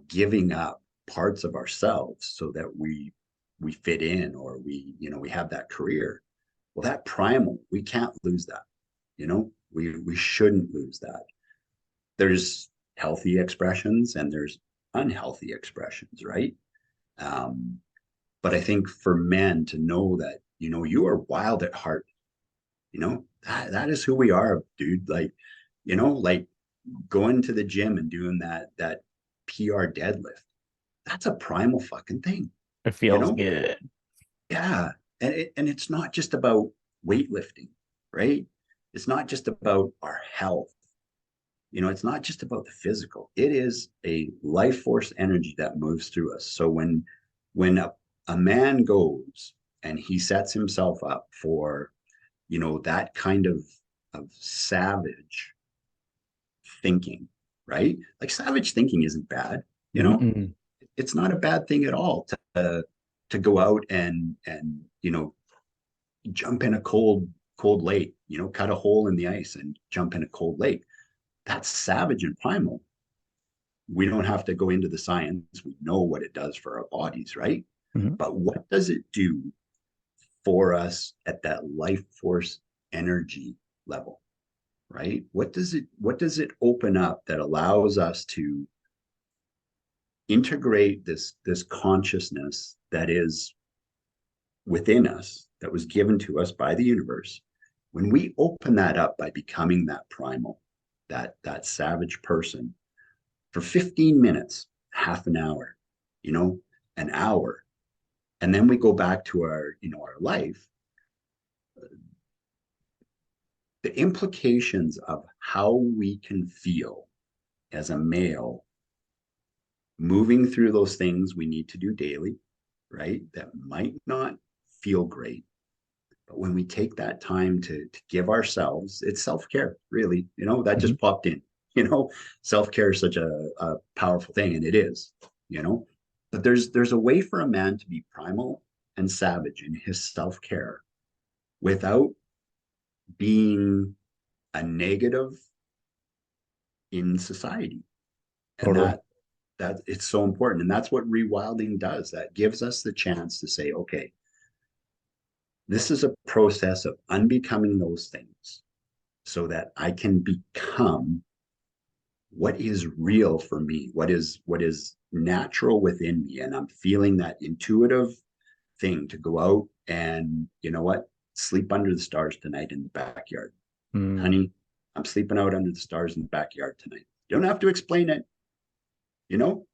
giving up parts of ourselves so that we fit in, or we have that career. Well, that primal, we can't lose that. We shouldn't lose that. There's healthy expressions and there's unhealthy expressions, right? But I think for men to know that, you are wild at heart, that is who we are, dude. Like, like going to the gym and doing that PR deadlift, that's a primal fucking thing. It feels good. Yeah. And it's not just about weightlifting, right? It's not just about our health. It's not just about the physical. It is a life force energy that moves through us. So when a man goes and he sets himself up for, that kind of savage thinking, right? Like, savage thinking isn't bad, it's not a bad thing at all to go out and jump in a cold lake, cut a hole in the ice and jump in a cold lake. That's savage and primal. We don't have to go into the science. We know what it does for our bodies, right? But what does it do for us at that life force energy level, right? What does it open up that allows us to integrate this consciousness that is within us, that was given to us by the universe? When we open that up by becoming that primal, that savage person for 15 minutes, half an hour, an hour, and then we go back to our life, the implications of how we can feel as a male moving through those things we need to do daily, right? That might not feel great. But when we take that time to give ourselves, it's self-care, really, that Mhm. just popped in, self-care is such a powerful thing, and it is, but there's a way for a man to be primal and savage in his self-care without being a negative in society. And Totally. that it's so important. And that's what rewilding does. That gives us the chance to say, okay, this is a process of unbecoming those things so that I can become what is real for me, what is natural within me. And I'm feeling that intuitive thing to go out and, sleep under the stars tonight in the backyard. Mm. Honey, I'm sleeping out under the stars in the backyard tonight. You don't have to explain it, you know?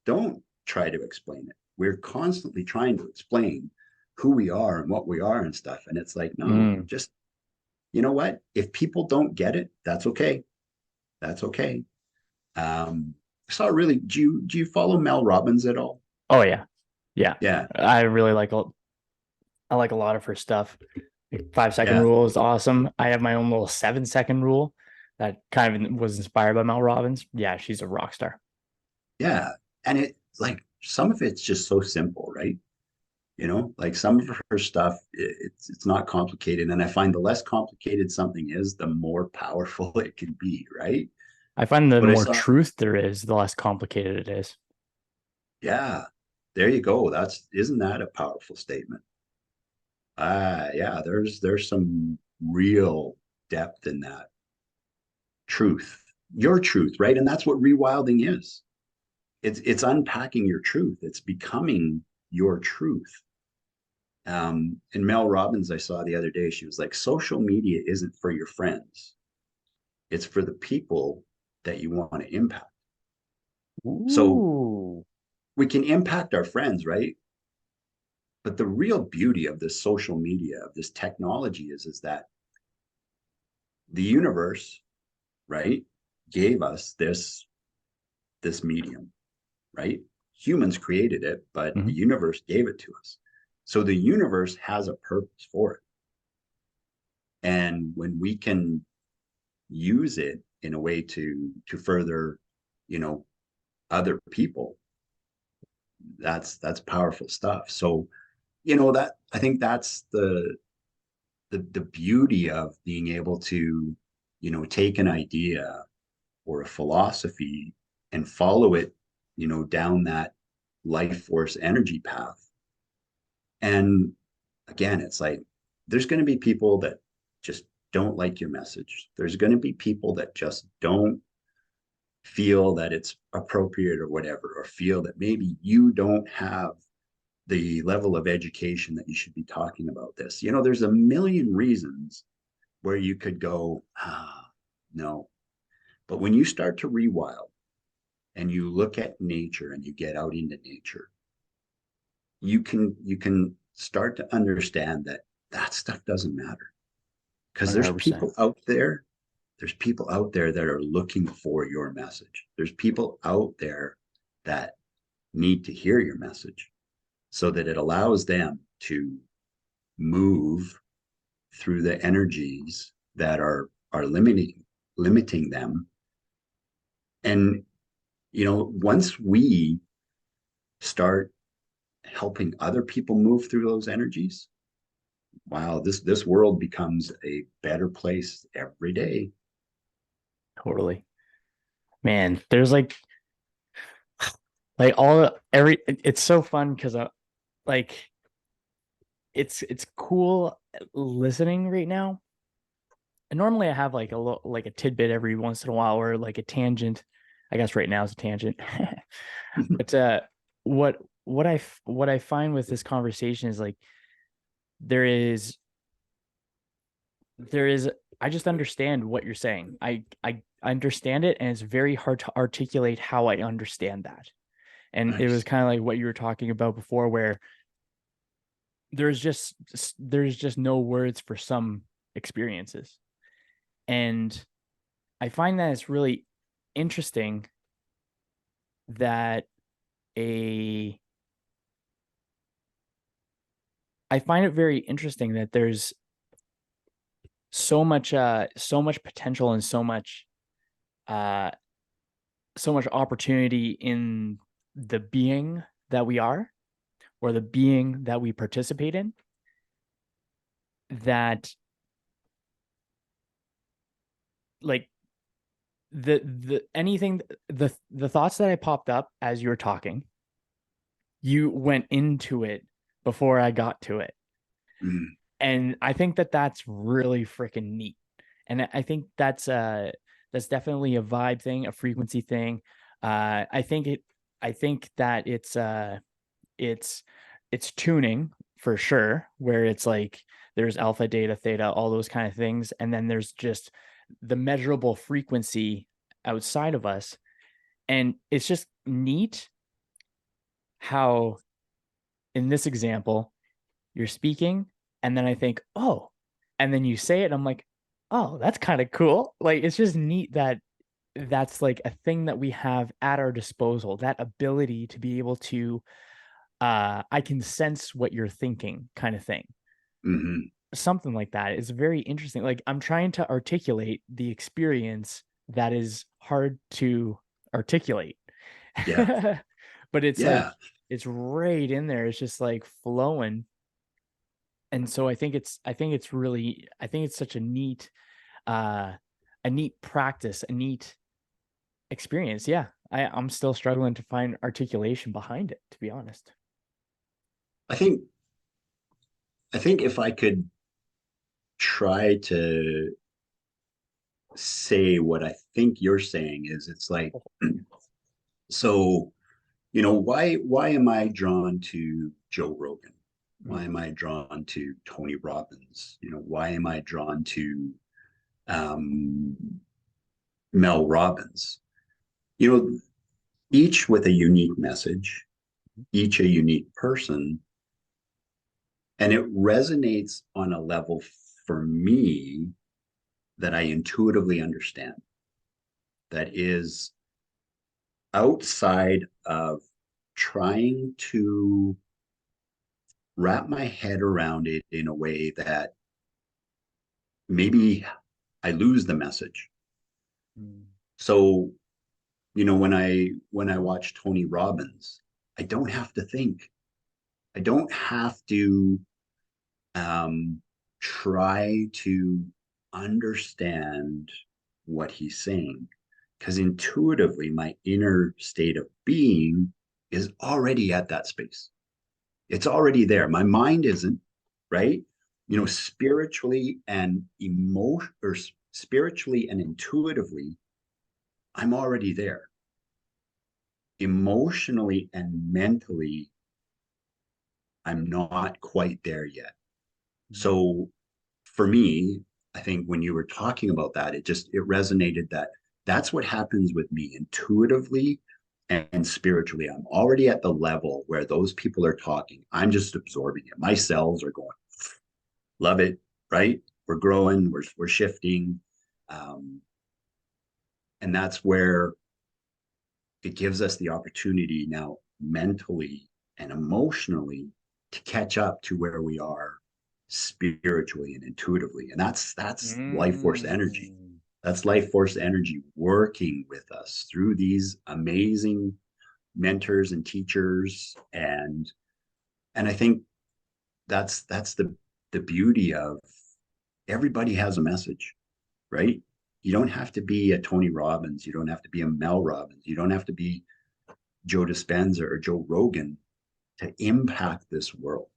Don't try to explain it. We're constantly trying to explain who we are and what we are and stuff. And it's like, no, Mm. just, you know what? If people don't get it, that's okay. That's okay. I saw really, do you follow Mel Robbins at all? Oh yeah. Yeah. Yeah. I really I like a lot of her stuff. Like 5 second Yeah. rule is awesome. I have my own little 7 second rule that kind of was inspired by Mel Robbins. Yeah, she's a rock star. Yeah. And it like some of it's just so simple, right? Like some of her stuff, it's not complicated. And I find the less complicated something is, the more powerful it can be, right? I find the But I more saw, truth there is, the less complicated it is. yeah, there you go. Isn't that a powerful statement? Yeah, there's some real depth in that truth, your truth, right? And that's what rewilding is. It's unpacking your truth. It's becoming your truth. And Mel Robbins, I saw the other day, she was like, social media isn't for your friends. It's for the people that you want to impact. So Ooh. we can impact our friends, right? But the real beauty of this social media, of this technology is that the universe, right, gave us this medium, right? Humans created it, but the Mhm. universe gave it to us. So the universe has a purpose for it. And when we can use it in a way to further, you know, other people, that's powerful stuff. So, that I think that's the beauty of being able to, take an idea or a philosophy and follow it, down that life force energy path. And again, it's like there's going to be people that just don't like your message. There's going to be people that just don't feel that it's appropriate or whatever, or feel that maybe you don't have the level of education that you should be talking about this. There's a million reasons where you could go, no. But when you start to rewild and you look at nature and you get out into nature, you can start to understand that that stuff doesn't matter, because there's 100%. people out there. There's people out there that are looking for your message. There's people out there that need to hear your message so that it allows them to move through the energies that are limiting them. And once we start helping other people move through those energies, wow, this world becomes a better place every day. Totally. Man, there's like all every it's so fun because like it's cool listening right now normally I have like a tidbit every once in a while, or like a tangent. I guess right now is a tangent. But what what I find with this conversation is like there is there is I just understand what you're saying. I understand it, and it's very hard to articulate how I understand that. And it was Nice. kind of like what you were talking about before, where there's just there's just no words for some experiences. And I find that it's really interesting that a I find it very interesting that there's so much potential and uh so much opportunity in the being that we are, or the being that we participate in, that like the anything the thoughts that I popped up as you were talking, you went into it before I got to it. Mm, And I think that that's really freaking neat. And I think that's definitely a vibe thing, a frequency thing. I think that it's it's tuning for sure, where it's like there's alpha, data, theta, all those kind of things, and then there's just the measurable frequency outside of us. And it's just neat how, in this example, you're speaking, and then I think, oh, and then you say it, and I'm like, oh, that's kind of cool. Like, it's just neat that that's like a thing that we have at our disposal, that ability to be able to I can sense what you're thinking, kind of thing. hmm Something like that is very interesting. Like, I'm trying to articulate the experience that is hard to articulate. Yeah. But it's like Yeah. it's right in there. It's just like flowing. And so I think it's such uh a neat practice, a neat experience. Yeah. I'm still struggling to find articulation behind it, to be honest. I think I think if I could try to say what I think you're saying is it's like so why am I drawn to Joe Rogan? Why Mm. am I drawn to Tony Robbins? Why am I drawn to um, Mel Robbins? You know, each with a unique message, each a unique person, and it resonates on a level for me that I intuitively understand. That is outside of trying to wrap my head around it in a way that maybe I lose the message. Mm. So, when I watch Tony Robbins, I don't have to think. I don't have to um, try to understand what he's saying because intuitively my inner state of being is already at that space. It's already there. My mind isn't, right? Spiritually and emotion or spiritually and intuitively, I'm already there. Emotionally and mentally, I'm not quite there yet. Mm. So for me, I think when you were talking about that, it resonated that that's what happens with me intuitively and spiritually. I'm already at the level where those people are talking. I'm just absorbing it. My cells are going, love it, right? We're growing, we're shifting. Um, and that's where it gives us the opportunity now mentally and emotionally to catch up to where we are spiritually and intuitively. And that's life force energy. Mm. That's life force energy working with us through these amazing mentors and teachers. And I think that's the beauty of everybody has a message, right? You don't have to be a Tony Robbins. You don't have to be a Mel Robbins. You don't have to be Joe Dispenza or Joe Rogan to impact this world.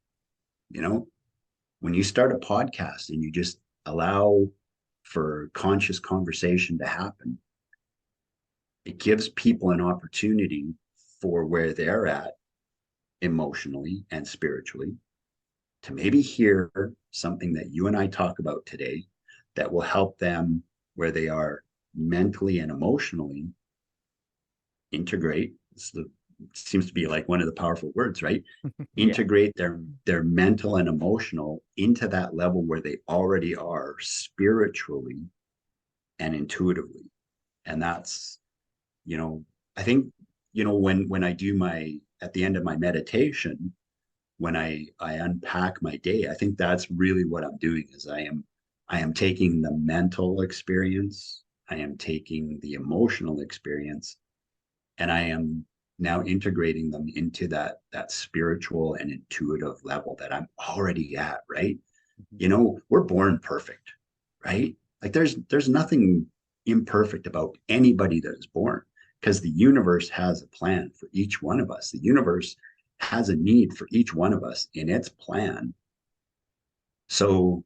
You know, when you start a podcast and you just allow for conscious conversation to happen. It gives people an opportunity for where they're at emotionally and spiritually to maybe hear something that you and I talk about today that will help them where they are mentally and emotionally integrate. Seems to be like one of the powerful words, right? Yeah. Integrate their mental and emotional into that level where they already are spiritually and intuitively. And that's, I think, when I do at the end of my meditation, when I unpack my day, I think that's really what I'm doing is I am taking the mental experience, I am taking the emotional experience, and I am now integrating them into that spiritual and intuitive level that I'm already at, right? We're born perfect, right? Like there's nothing imperfect about anybody that is born because the universe has a plan for each one of us. The universe has a need for each one of us in its plan. So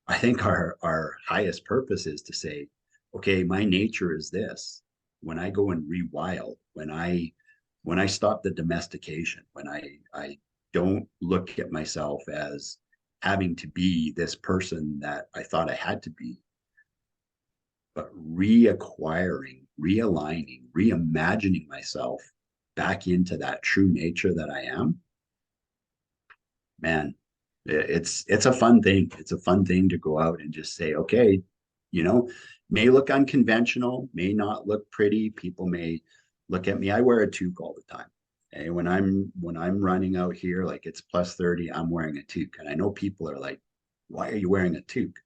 I think our highest purpose is to say, okay, my nature is this. When I go and rewild, when I stop the domestication, when I don't look at myself as having to be this person that I thought I had to be, but reacquiring, realigning, reimagining myself back into that true nature that I am, man, it's a fun thing. It's a fun thing to go out and just say, okay, you know, may look unconventional, may not look pretty. People may look at me. I wear a toque all the time. And when I'm running out here, like it's plus 30, I'm wearing a toque. And I know people are like, why are you wearing a toque?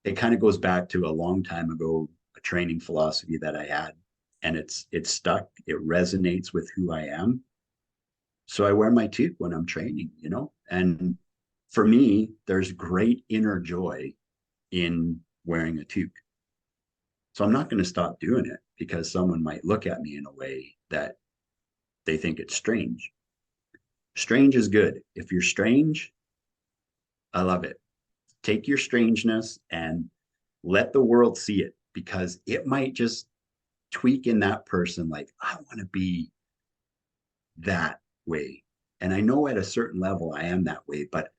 It kind of goes back to a long time ago, a training philosophy that I had. And it's stuck. It resonates with who I am. So I wear my toque when I'm training, and for me, there's great inner joy in wearing a toque. So I'm not going to stop doing it because someone might look at me in a way that they think it's strange. Strange is good. If you're strange, I love it. Take your strangeness and let the world see it because it might just tweak in that person like, I want to be that way. And I know at a certain level I am that way, but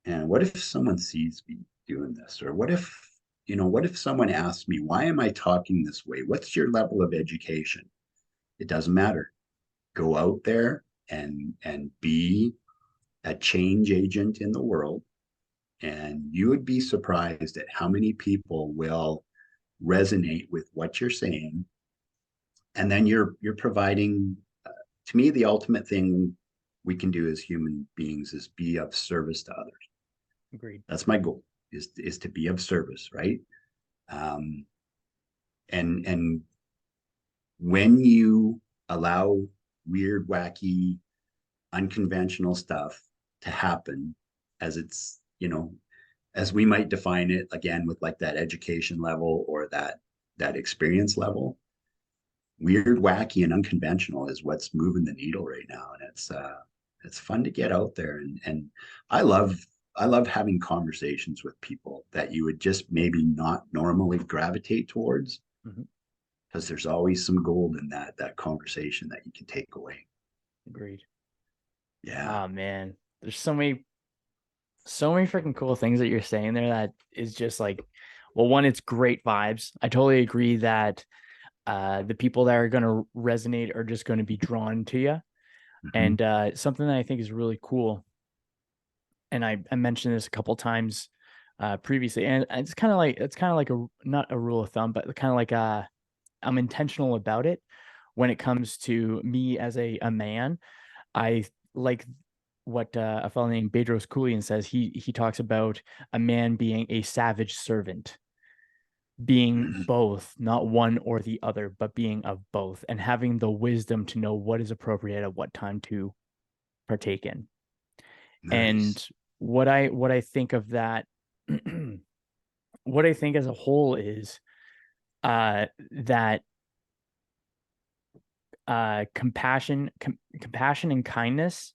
and what if someone sees me doing this? Or what if someone asks me, why am I talking this way? What's your level of education? It doesn't matter. Go out there and be a change agent in the world. And you would be surprised at how many people will resonate with what you're saying. And then you're providing, to me, the ultimate thing we can do as human beings is be of service to others. Agreed. That's my goal is to be of service, right? Um, and when you allow weird, wacky, unconventional stuff to happen, as it's as we might define it again with like that education level or that experience level, weird, wacky, and unconventional is what's moving the needle right now, and it's fun to get out there and I love I love having conversations with people that you would just maybe not normally gravitate towards Mm-hmm. because there's always some gold in that conversation that you can take away. Agreed. Yeah. Oh man, there's so many freaking cool things that you're saying there that is just like, well, one, it's great vibes. I totally agree that the people that are going to resonate are just going to be drawn to you. Mm-hmm. And something that I think is really cool, and I mentioned this a couple times previously, and it's kind of like a not a rule of thumb, but kind of like I'm intentional about it when it comes to me as a man. I like what a fellow named Bedros Koulian says. He talks about a man being a savage servant, being Mm-hmm. both, not one or the other, but being of both, and having the wisdom to know what is appropriate at what time to partake in. Nice. And what I think of that, what I think as a whole is that compassion and kindness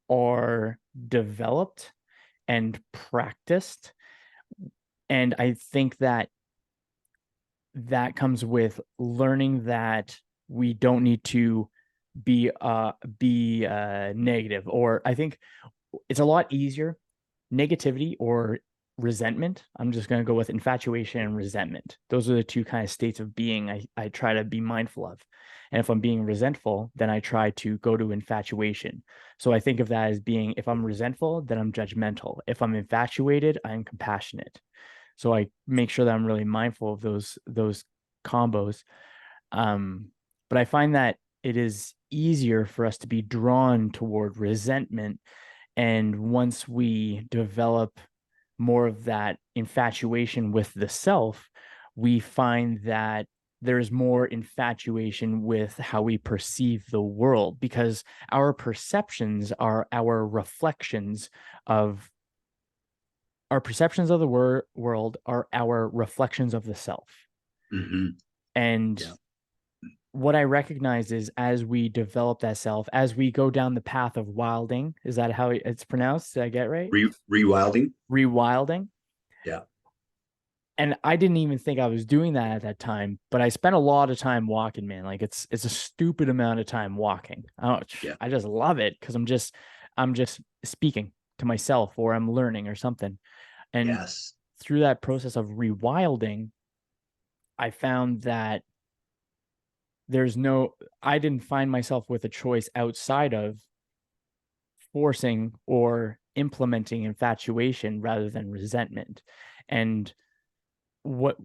are developed and practiced And I think that comes with learning that we don't need to be negative. Or I think it's a lot easier. Negativity or resentment. I'm just going to go with infatuation and resentment. Those are the two kind of states of being I try to be mindful of. And if I'm being resentful, then I try to go to infatuation. So I think of that as being, if I'm resentful, then I'm judgmental. If I'm infatuated, I'm compassionate. So I make sure that I'm really mindful of those combos. But I find that it is easier for us to be drawn toward resentment. And once we develop more of that infatuation with the self, we find that there's more infatuation with how we perceive the world, because our perceptions are our reflections of the world are our reflections of the self. Mm-hmm. And Yeah. what I recognize is, as we develop that self, as we go down the path of wilding, is that how it's pronounced? Did I get it right? Rewilding. Rewilding. Yeah. And I didn't even think I was doing that at that time, but I spent a lot of time walking, man. Like it's a stupid amount of time walking. Yeah. I just love it because I'm just speaking to myself, or I'm learning or something. And Yes. through that process of rewilding, I found that I didn't find myself with a choice outside of forcing or implementing infatuation rather than resentment. And what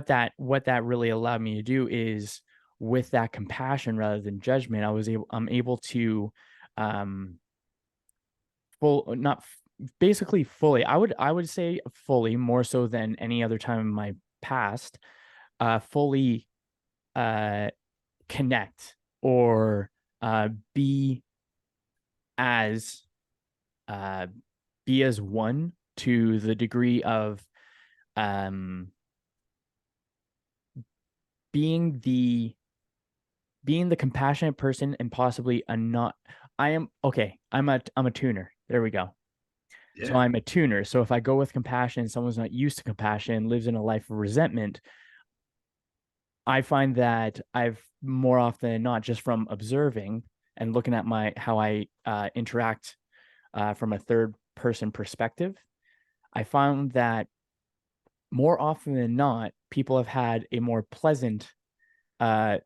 that really allowed me to do is, with that compassion rather than judgment, I'm able to full not basically fully, I would say fully, more so than any other time in my past, fully uh connect, or be as uh be as one, to the degree of um being the compassionate person, and possibly a not I am okay I'm a tuner. There we go. So Yeah. I'm a tuner. So if I go with compassion, someone's not used to compassion, lives in a life of resentment, I find that I've more often than not, just from observing and looking at how I interact from a third person perspective, I found that more often than not, people have had a more pleasant uh,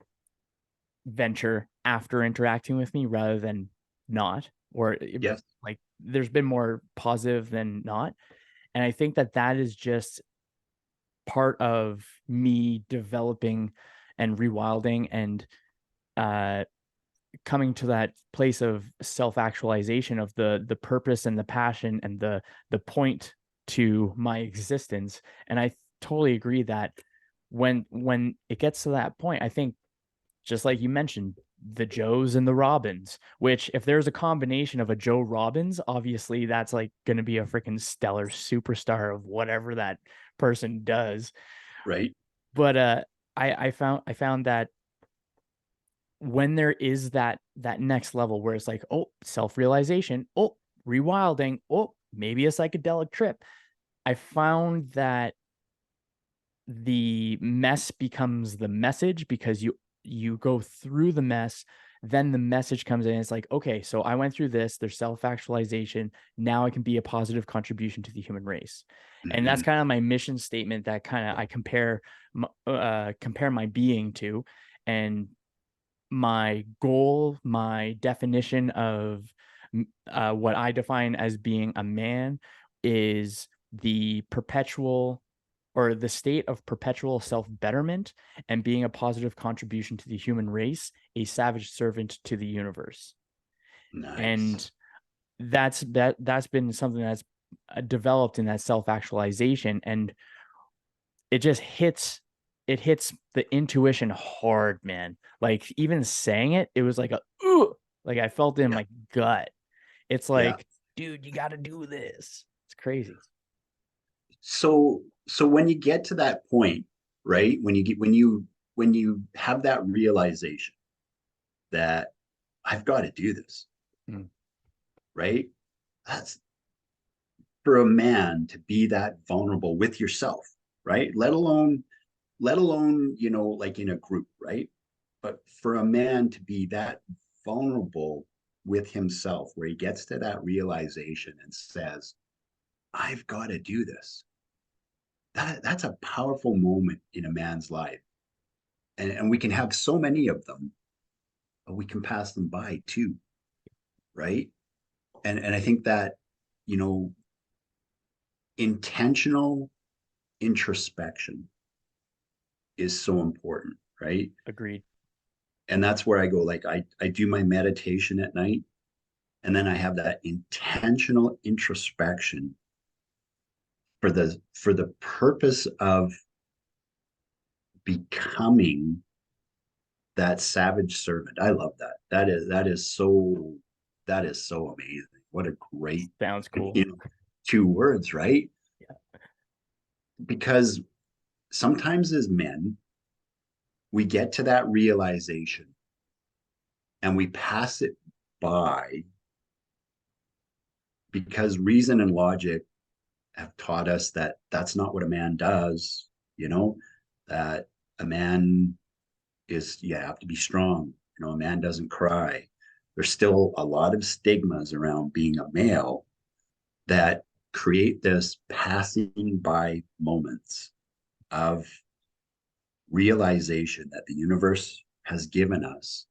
venture after interacting with me rather than not, or Yes. like there's been more positive than not. And I think that that is just part of me developing and rewilding, and uh coming to that place of self-actualization, of the purpose and the passion and the point to my existence. And I totally agree that when it gets to that point, I think, just like you mentioned, the Joes and the Robins, which, if there's a combination of a Joe Robbins, obviously that's like going to be a freaking stellar superstar of whatever that person does. Right. But I found that when there is that next level where it's like, oh, self-realization, oh, rewilding, oh, maybe a psychedelic trip, I found that the mess becomes the message, because you go through the mess, then the message comes in. It's like, okay, so I went through this, there's self-actualization, now I can be a positive contribution to the human race. And that's Mm-hmm. kind of my mission statement, that kind of I compare my being to. And my goal, my definition of what I define as being a man, is the perpetual, or the state of perpetual self-betterment, and being a positive contribution to the human race, a savage servant to the universe. Nice. And that's been something that's developed in that self-actualization. And it just hits the intuition hard, man. Like, even saying it, it was like a ooh, like I felt it in Yeah. my gut. It's Yeah. like, dude, you got to do this. It's crazy. So when you get to that point, right? When you have that realization that I've got to do this, Mm. right? That's for a man to be that vulnerable with yourself, right? Let alone, like in a group, right? But for a man to be that vulnerable with himself, where he gets to that realization and says, I've got to do this. That's a powerful moment in a man's life. And we can have so many of them, but we can pass them by too, right? And I think that, you know, intentional introspection is so important, right? Agreed. And that's where I go, like I do my meditation at night, and then I have that intentional introspection for the purpose of becoming that savage servant. I love that. That is so amazing. What a great, Sounds cool. you know, two words, right? Yeah. Because sometimes as men, we get to that realization and we pass it by because reason and logic have taught us that that's not what a man does, that a man is, you have to be strong. A man doesn't cry. There's still a lot of stigmas around being a male that create this passing by moments of realization that the universe has given us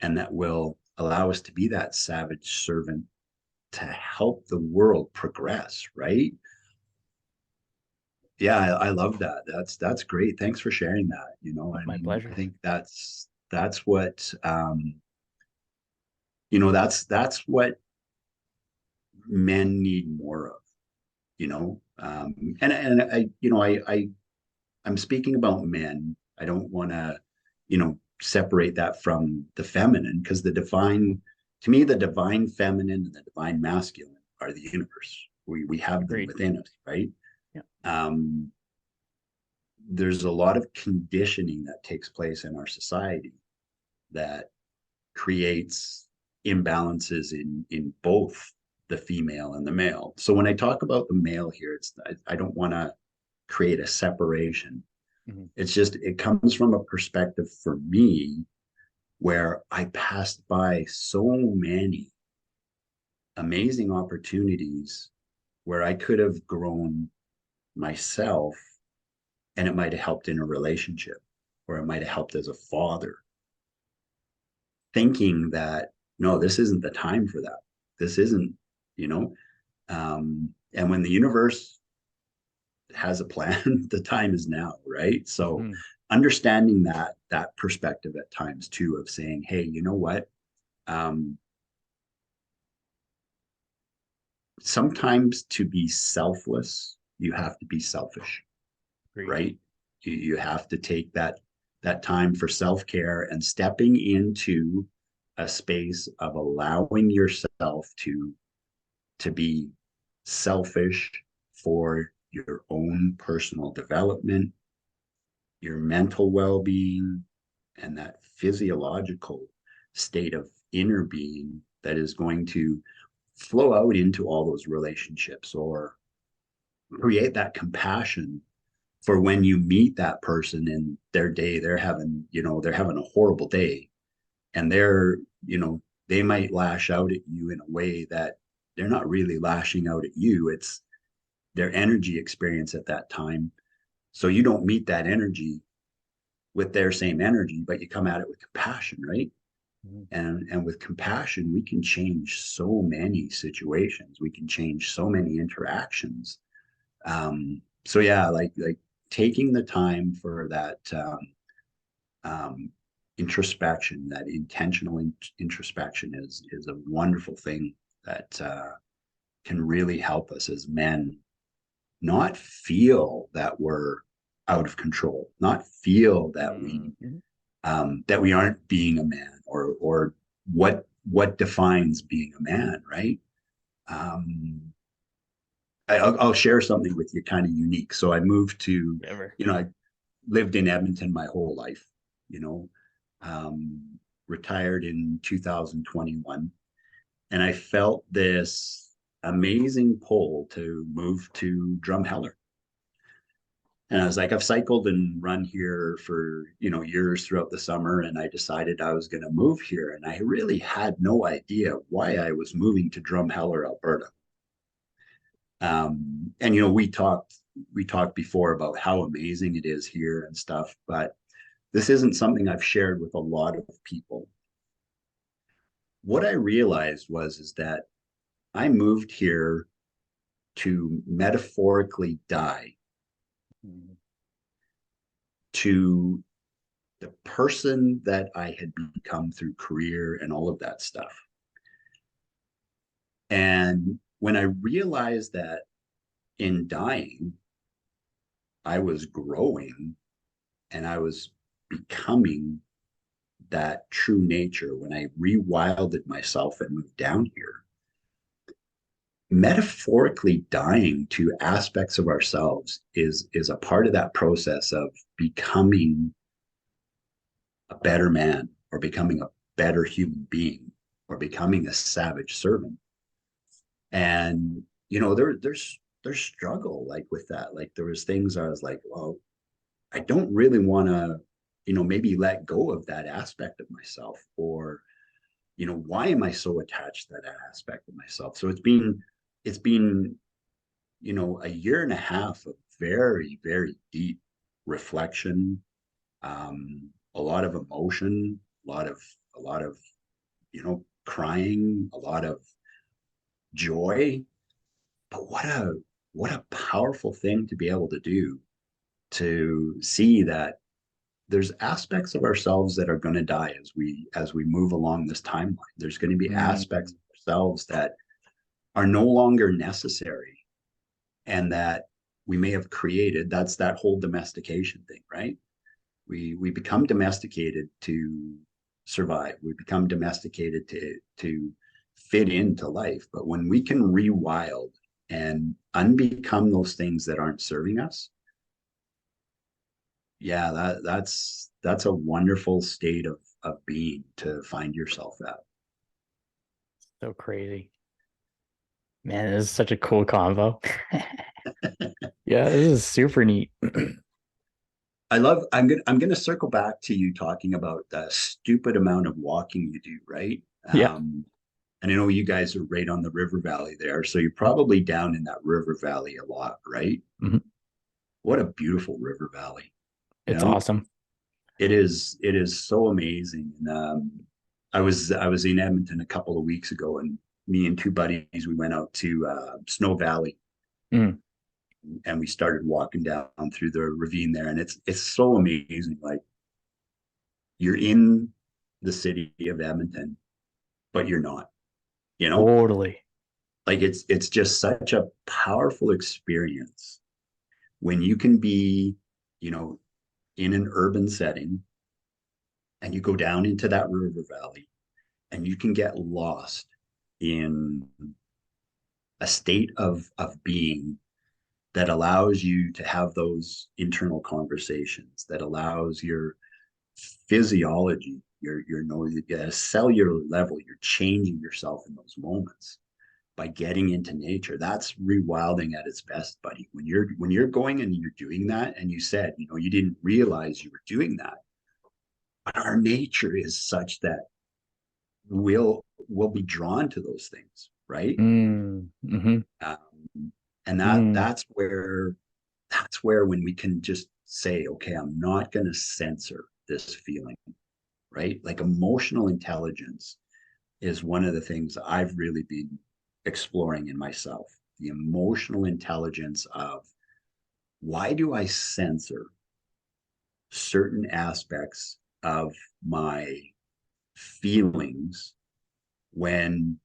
and that will allow us to be that savage servant to help the world progress, right? Yeah, I love that. That's great. Thanks for sharing that. I My mean, I pleasure. think that's what that's what men need more of, and I'm speaking about men. I don't want to, separate that from the feminine, because to me, the divine feminine and the divine masculine are the universe. We have them Agreed. within us, right? Yeah. There's a lot of conditioning that takes place in our society that creates imbalances in both the female and the male. So when I talk about the male here, I don't want to create a separation. Mm-hmm. It's just, it comes from a perspective for me where I passed by so many amazing opportunities where I could have grown myself, and it might have helped in a relationship, or it might have helped as a father, thinking that, no, this isn't the time for that. This isn't, you know, and when the universe has a plan, the time is now, right? So Mm-hmm. understanding that perspective at times too, of saying, hey, you know what? Um, Sometimes to be selfless, you have to be selfish, Agreed. right? You have to take that time for self-care and stepping into a space of allowing yourself to be selfish for your own personal development, your mental well-being, and that physiological state of inner being that is going to flow out into all those relationships, or create that compassion for when you meet that person in their day. They're having a horrible day, and they might lash out at you in a way that they're not really lashing out at you. It's their energy experience at that time. So you don't meet that energy with their same energy, but you come at it with compassion, right? Mm-hmm. And with compassion, we can change so many situations. We can change so many interactions. So yeah, like taking the time for that um, introspection, that intentional introspection is a wonderful thing that can really help us as men not feel that we're out of control, not feel Mm-hmm. that we aren't being a man, or what defines being a man, right? Um, I'll share something with you kind of unique. So I moved to, Ever. I lived in Edmonton my whole life, you know, um, retired in 2021. And I felt this amazing pull to move to Drumheller. And I was like, I've cycled and run here for, years throughout the summer, and I decided I was going to move here. And I really had no idea why I was moving to Drumheller, Alberta. And we talked before about how amazing it is here and stuff, but this isn't something I've shared with a lot of people. What I realized is that I moved here to metaphorically die to the person that I had become through career and all of that stuff. And when I realized that in dying, I was growing and I was becoming that true nature, when I rewilded myself and moved down here, metaphorically dying to aspects of ourselves is a part of that process of becoming a better man, or becoming a better human being, or becoming a savage servant. And there's struggle like with that. Like there was things I was like, well, I don't really want to, maybe let go of that aspect of myself, or why am I so attached to that aspect of myself? So it's been a year and a half of very, very deep reflection, a lot of emotion, a lot of crying, a lot of joy. But what a powerful thing to be able to do, to see that there's aspects of ourselves that are going to die as we move along this timeline. There's going to be aspects of ourselves that are no longer necessary, and that we may have created. That's that whole domestication thing, right? We become domesticated to survive. We become domesticated to fit into life. But when we can rewild and unbecome those things that aren't serving us, yeah, that's a wonderful state of being to find yourself at. So crazy. Man, this is such a cool convo. Yeah, this is super neat. I'm gonna circle back to you talking about the stupid amount of walking you do, right? Yeah. And I know you guys are right on the river valley there, so you're probably down in that river valley a lot, right? Mhm. What a beautiful river valley, you It's know? awesome. It is so amazing. And I was in Edmonton a couple of weeks ago, and me and two buddies, we went out to Snow Valley, Mm. and we started walking down through the ravine there, and it's so amazing. Like, you're in the city of Edmonton, but you're not, you know? Totally. Like, it's just such a powerful experience when you can be, you know, in an urban setting, and you go down into that river valley, and you can get lost in a state of being that allows you to have those internal conversations, that allows your physiology, your at a cellular level, you're changing yourself in those moments by getting into nature. That's rewilding at its best, buddy. When you're going and you're doing that, and you said, you didn't realize you were doing that. But our nature is such that we'll be drawn to those things, right? Mm. Hmm. And Mm. that's where when we can just say, okay, I'm not going to censor this feeling, right? Like, emotional intelligence is one of the things I've really been exploring in myself. The emotional intelligence of, why do I censor certain aspects of my feelings, when,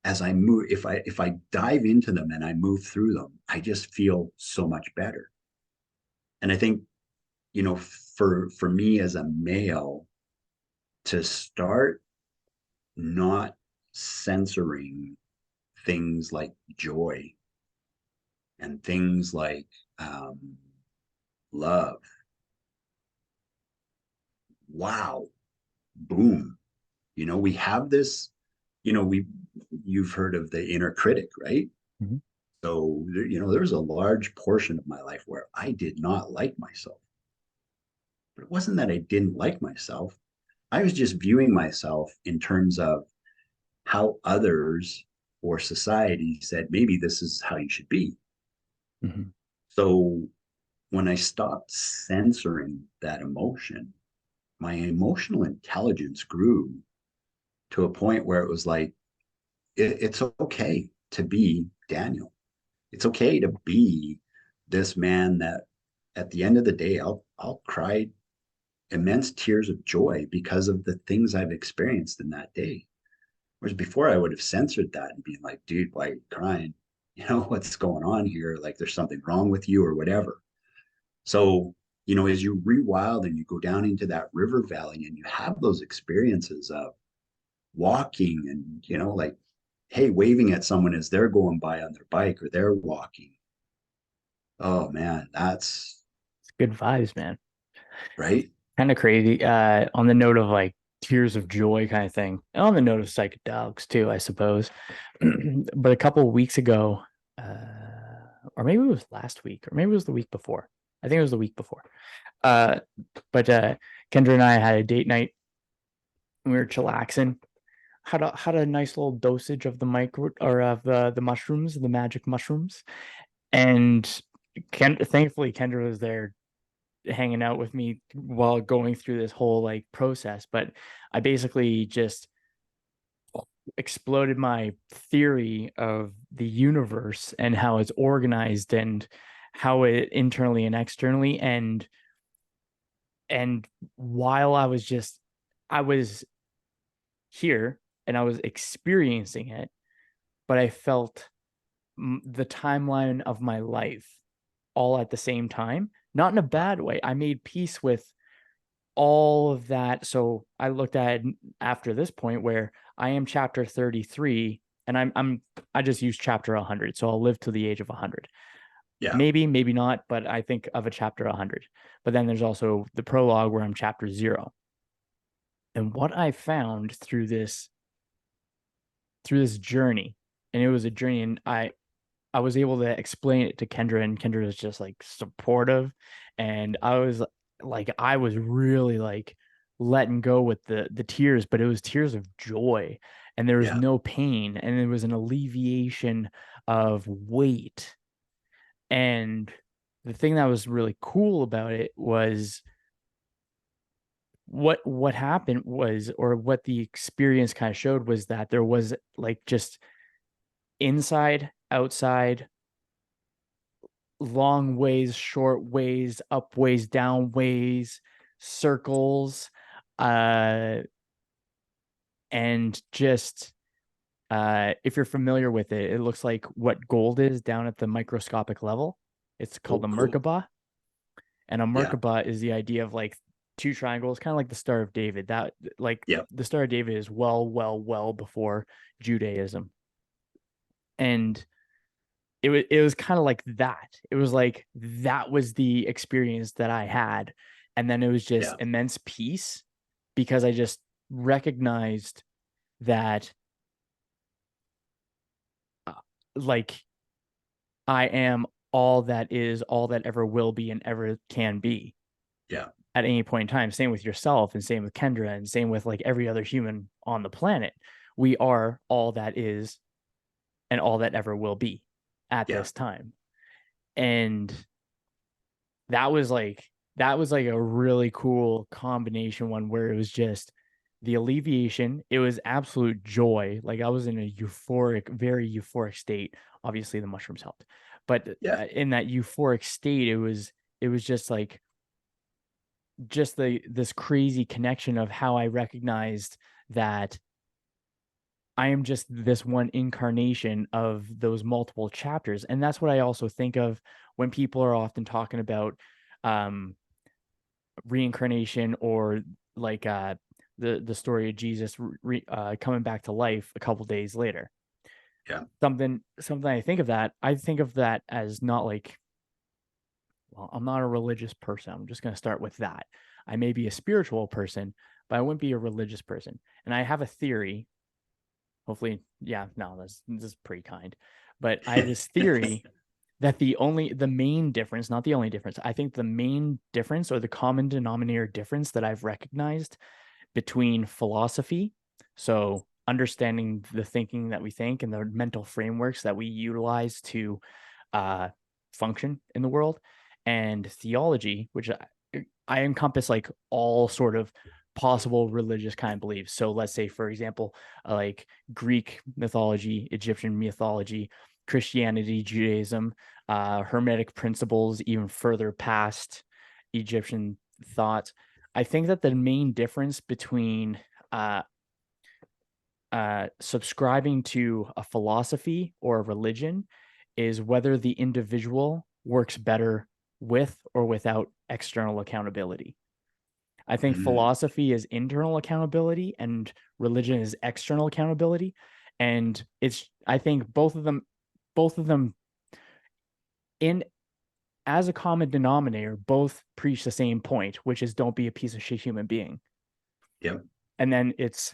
as I move, if I dive into them and I move through them, I just feel so much better. And I think, for me as a male, to start not censoring things like joy, and things like love, wow, boom, we have this you've heard of the inner critic, right? Mhm. So, there was a large portion of my life where I did not like myself. But it wasn't that I didn't like myself. I was just viewing myself in terms of how others or society said, maybe this is how you should be. Mhm. So when I stopped censoring that emotion, my emotional intelligence grew to a point where it was like, it's okay to be Daniel. It's okay to be this man that at the end of the day, I'll cry immense tears of joy because of the things I've experienced in that day. Whereas before I would have censored that and been like, dude, why are you crying? What's going on here? Like there's something wrong with you or whatever. So, as you rewild and you go down into that river valley and you have those experiences of walking and, like, hey, waving at someone as they're going by on their bike or they're walking. Oh man, that's It's good vibes, man. right. Kind of crazy. On the note of like tears of joy kind of thing, and on the note of psychedelics too, I suppose. But a couple of weeks ago, or maybe it was last week, or maybe it was the week before. I think it was the week before. Uh, but Kendra and I had a date night. And we were chillaxing. Had a nice little dosage of the micro or of the mushrooms, the magic mushrooms, and thankfully Kendra was there hanging out with me while going through this whole like process. But I basically just exploded my theory of the universe and how it's organized and how it internally and externally, and while I was here and I was experiencing it, but I felt the timeline of my life all at the same time, not in a bad way. I made peace with all of that. So I looked at it after this point where I am chapter 33 and I just use chapter 100. So I'll live to the age of 100. Yeah. Maybe not, but I think of a chapter 100. But then there's also the prologue where I'm chapter 0. And what I found through this journey, and it was a journey, and I was able to explain it to Kendra, and Kendra was just like supportive. And I was really like letting go with the tears, but it was tears of joy, and there was Yeah. no pain, and it was an alleviation of weight. And the thing that was really cool about it was what happened was, or what the experience kind of showed was that there was like just inside, outside, long ways, short ways, up ways, down ways, circles, uh, and just if you're familiar with it, it looks like what gold is down at the microscopic level. It's called Oh, a cool. Merkaba, and a Yeah. Merkaba is the idea of like two triangles, kind of like the Star of David. That like Yeah. the Star of David is well before Judaism, and it was kind of like that. It was like that was the experience that I had. And then it was just Yeah. immense peace because I just recognized that uh, like I am all that is, all that ever will be, and ever can be Yeah. at any point in time. Same with yourself, and same with Kendra, and same with like every other human on the planet. We are all that is and all that ever will be at Yeah. this time. And that was like a really cool combination one where it was just the alleviation. It was absolute joy. Like I was in a very euphoric state. Obviously the mushrooms helped, but Yeah. in that euphoric state, it was just like this crazy connection of how I recognized that I am just this one incarnation of those multiple chapters. And that's what I also think of when people are often talking about um reincarnation, or like the story of Jesus coming back to life a couple days later. Yeah. Something I think of that as not like, well, I'm not a religious person. I'm just going to start with that. I may be a spiritual person, but I wouldn't be a religious person. And I have a theory hopefully, yeah, no, this is pretty kind. But I have this theory that the main difference, not the only difference, I think the main difference or the common denominator difference that I've recognized between philosophy, so understanding the thinking that we think and the mental frameworks that we utilize to function in the world, and theology, which I encompass like all sort of possible religious kind of beliefs. So let's say, for example, like Greek mythology, Egyptian mythology, Christianity, Judaism, Hermetic principles, even further past Egyptian thought. I think that the main difference between subscribing to a philosophy or a religion is whether the individual works better with or without external accountability. I think Mm, philosophy is internal accountability and religion is external accountability. And I think both of them in as a common denominator, both preach the same point, which is don't be a piece of shit human being. yep, And then it's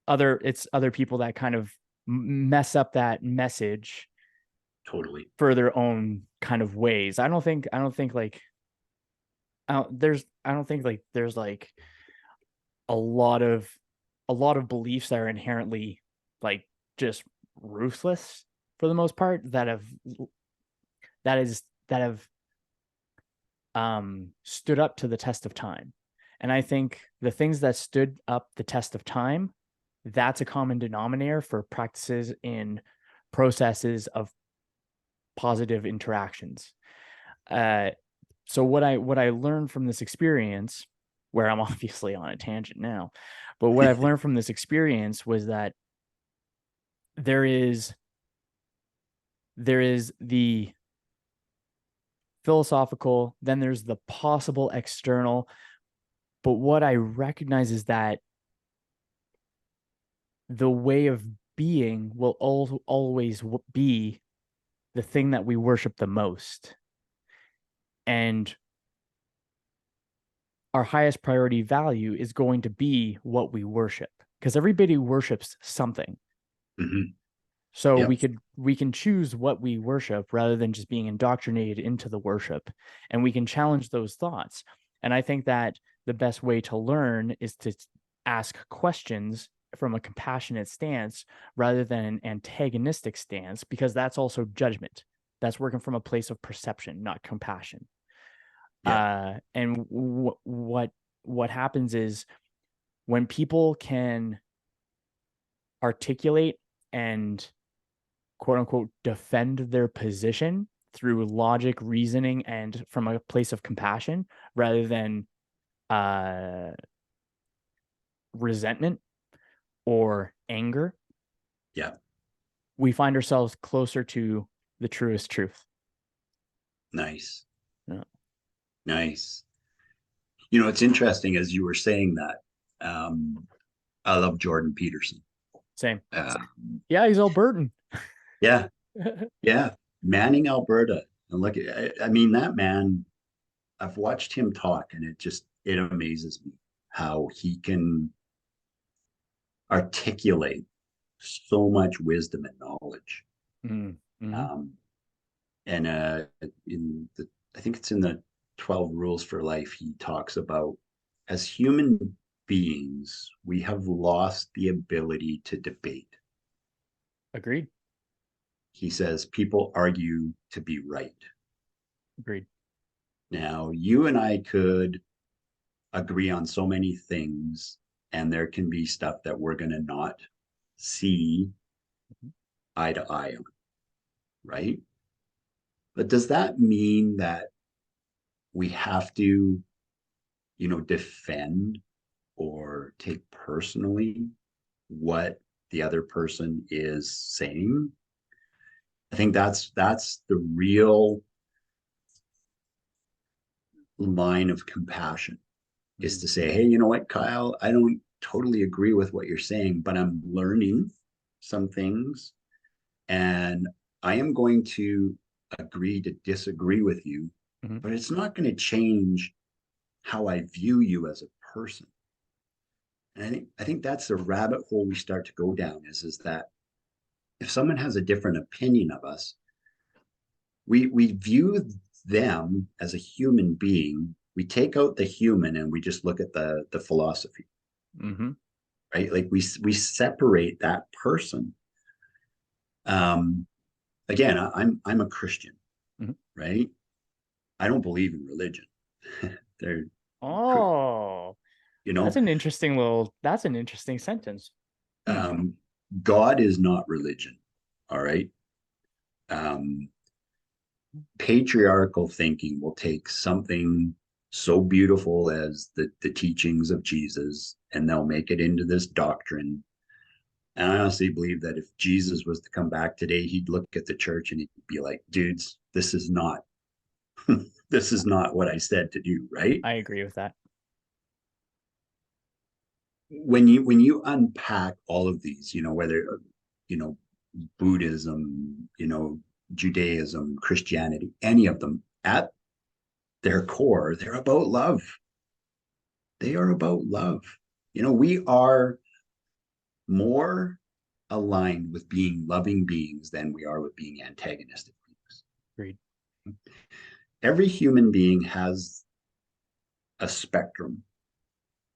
other people that kind of mess up that message totally. for their own kind of ways. I don't think like I don't think like there's like a lot of beliefs that are inherently like just ruthless for the most part that have stood up to the test of time. And I think the things that stood up the test of time, that's a common denominator for practices in processes of positive interactions. Uh, so what I learned from this experience, where I'm obviously on a tangent now, but what I've learned from this experience was that there is the philosophical, then there's the possible external. But what I recognize is that the way of being will always be the thing that we worship the most. And our highest priority value is going to be what we worship because everybody worships something. Hmm. So Yep. we can choose what we worship rather than just being indoctrinated into the worship, and we can challenge those thoughts. And I think that the best way to learn is to ask questions from a compassionate stance rather than an antagonistic stance, because that's also judgment. That's working from a place of perception, not compassion. Yep. And what happens is when people can articulate and quote unquote defend their position through logic, reasoning, and from a place of compassion rather than uh, resentment or anger, Yep. we find ourselves closer to the truest truth. Nice. Yeah. Nice. You know, it's interesting as you were saying that. I love Jordan Peterson. Same. Uh, Yeah, he's Albertan. yeah, yeah, Manning, Alberta. And look, I mean, that man. I've watched him talk, and it amazes me how he can articulate so much wisdom and knowledge. Mm-hmm. Um, and in the I think it's in the 12 Rules for Life, he talks about as human beings, we have lost the ability to debate. Agreed. He says people argue to be right. Agreed. Now, you and I could agree on so many things, and there can be stuff that we're going to not see eye to eye on, right? But does that mean that we have to, defend or take personally what the other person is saying? I think that's the real line of compassion, is Mm-hmm. to say, hey, you know what, Kyle, I don't totally agree with what you're saying, but I'm learning some things, and I am going to agree to disagree with you, Mm-hmm. but it's not going to change how I view you as a person. And I think that's the rabbit hole we start to go down is that if someone has a different opinion of us, we view them as a human being. We take out the human and we just look at the philosophy, Mm-hmm. right? Like we separate that person. Um, Again, I'm a Christian, Mm-hmm. right? I don't believe in religion. They're, Oh, you know, that's an interesting sentence. Hmm. um, God is not religion. All right. Um, Patriarchal thinking will take something so beautiful as the teachings of Jesus, and they'll make it into this doctrine. And I honestly believe that if Jesus was to come back today, he'd look at the church and he'd be like, dudes, this is not this is not what I said to do, right? I agree with that. When you unpack all of these, whether you know Buddhism, Judaism, Christianity, any of them, at their core, they're about love. They are about love. We are more aligned with being loving beings than we are with being antagonistic beings. Agreed. Every human being has a spectrum.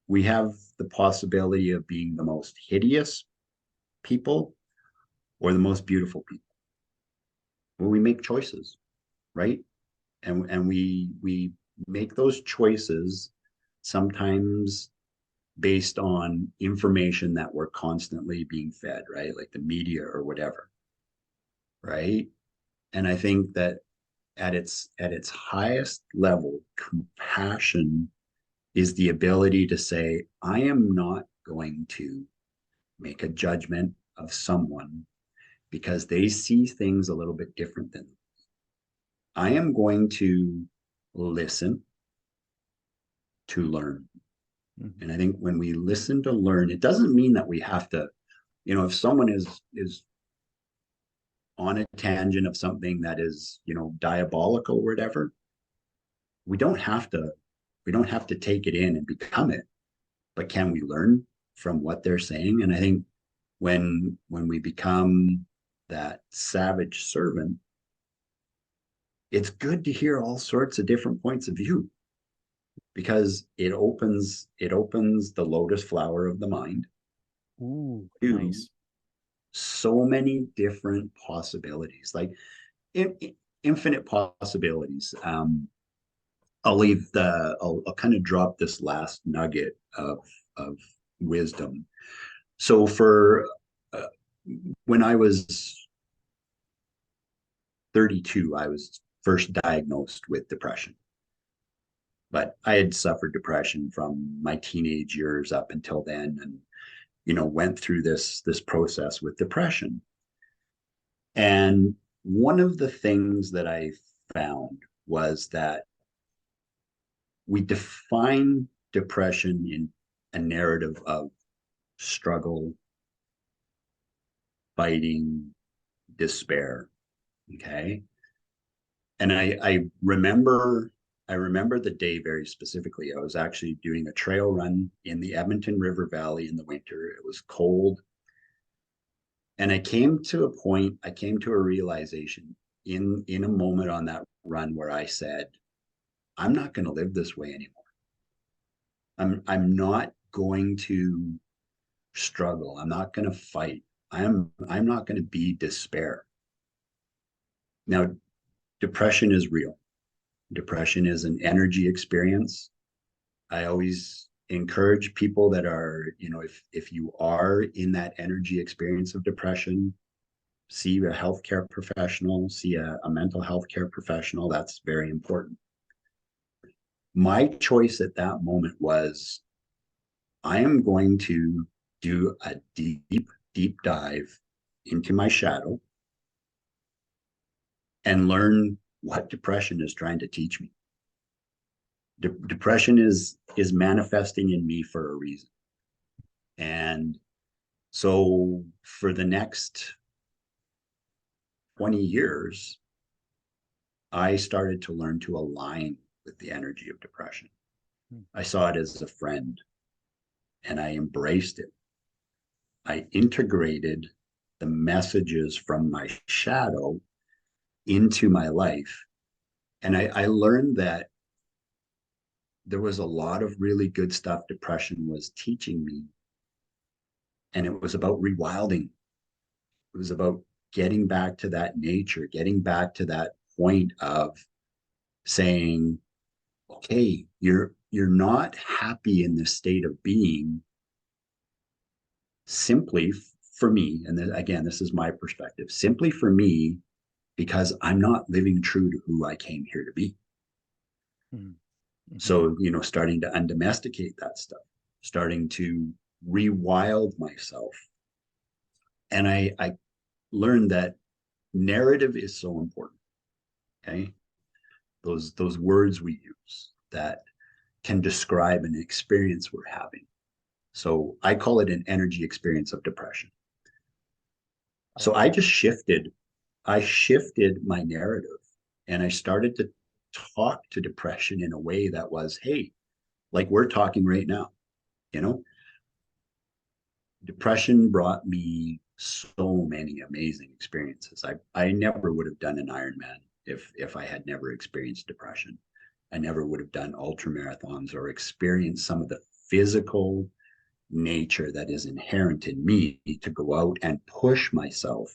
We have the possibility of being the most hideous people or the most beautiful people. Well, we make choices, right? And we make those choices sometimes based on information that we're constantly being fed, right? Like the media or whatever, right? And I think that at its highest level, compassion is the ability to say, I am not going to make a judgment of someone because they see things a little bit different than me. I am going to listen to learn. Mm-hmm. And I think when we listen to learn, it doesn't mean that we have to, if someone is on a tangent of something that is, diabolical or whatever, we don't have to we don't have to take it in and become it, but can we learn from what they're saying? And I think when we become that savage servant, it's good to hear all sorts of different points of view because it opens the lotus flower of the mind Ooh, to nice. so many different possibilities, like in, infinite possibilities. I'll kind of drop this last nugget of wisdom. So for uh, when I was 32, I was first diagnosed with depression. But I had suffered depression from my teenage years up until then, and went through this process with depression. And one of the things that I found was that we define depression in a narrative of struggle, fighting, despair. Okay. And I remember the day very specifically. I was actually doing a trail run in the Edmonton River Valley in the winter. It was cold. And I came to a realization in a moment on that run where I said, I'm not going to live this way anymore. I'm not going to struggle. I'm not going to fight. I'm not going to be despair. Now, depression is real. Depression is an energy experience. I always encourage people that are, if you are in that energy experience of depression, see a healthcare professional, see a mental health care professional. That's very important. My choice at that moment was I am going to do a deep, deep dive into my shadow and learn what depression is trying to teach me. Depression is manifesting in me for a reason. And so for the next 20 years, I started to learn to align with the energy of depression. Hmm. I saw it as a friend. and I embraced it. I integrated the messages from my shadow into my life. And I learned that there was a lot of really good stuff depression was teaching me. And it was about rewilding. It was about getting back to that nature, getting back to that point of saying, okay, you're not happy in this state of being simply for me, and then, again, this is my perspective, simply for me because I'm not living true to who I came here to be. Mm-hmm. So, starting to undomesticate that stuff, starting to rewild myself. And I learned that narrative is so important. Okay. Those words we use that can describe an experience we're having. So I call it an energy experience of depression. So I shifted my narrative and I started to talk to depression in a way that was, hey, like we're talking right now, you know, depression brought me so many amazing experiences. I never would have done an Ironman if I had never experienced depression. I never would have done ultra marathons or experienced some of the physical nature that is inherent in me to go out and push myself.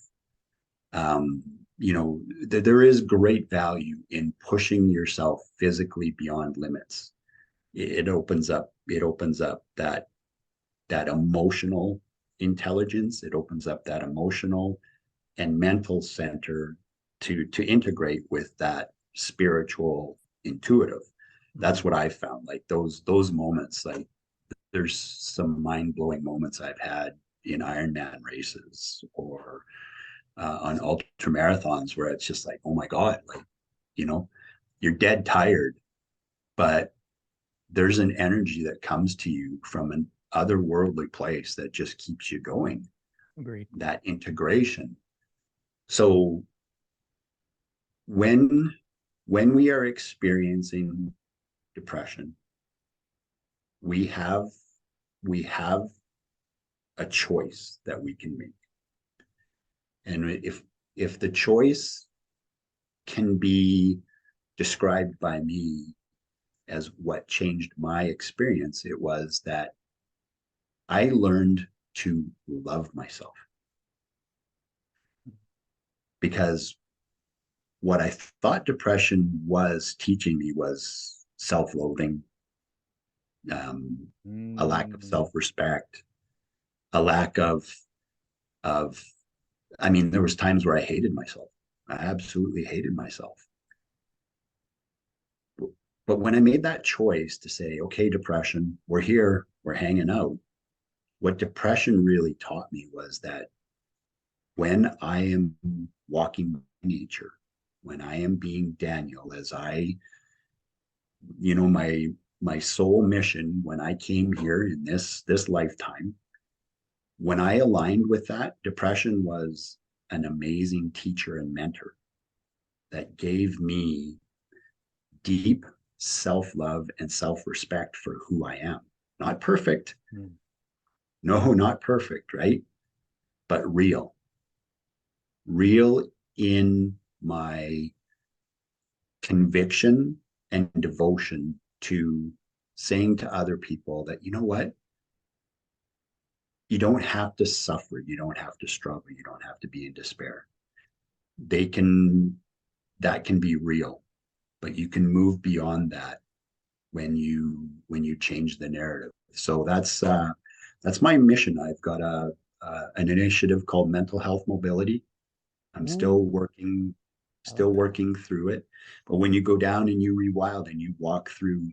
There is great value in pushing yourself physically beyond limits. It opens up that emotional intelligence. It opens up that emotional and mental center to integrate with that spiritual intuitive. That's what I found. Like those moments, like there's some mind-blowing moments I've had in Ironman races or on ultra marathons where it's just like, oh my God, like, you're dead tired, but there's an energy that comes to you from an otherworldly place that just keeps you going. Agreed. That integration. So when we are experiencing depression, we have a choice that we can make. And if the choice can be described by me as what changed my experience, it was that I learned to love myself. Because what I thought depression was teaching me was self-loathing, a lack of self-respect, a lack of I mean, there was times where I hated myself. I absolutely hated myself. But when I made that choice to say, okay, depression, we're here, we're hanging out, what depression really taught me was that when I am walking nature, when I am being Daniel, as my soul mission when I came here in this lifetime, when I aligned with that, depression was an amazing teacher and mentor that gave me deep self-love and self-respect for who I am. Not perfect. No, not perfect, right? But real. Real in my conviction and devotion to saying to other people that, you know what? You don't have to suffer. You don't have to struggle. You don't have to be in despair. That can be real, but you can move beyond that when you change the narrative. So that's my mission. I've got an initiative called Mental Health Mobility. I'm still working through it. But when you go down and you rewild and you walk through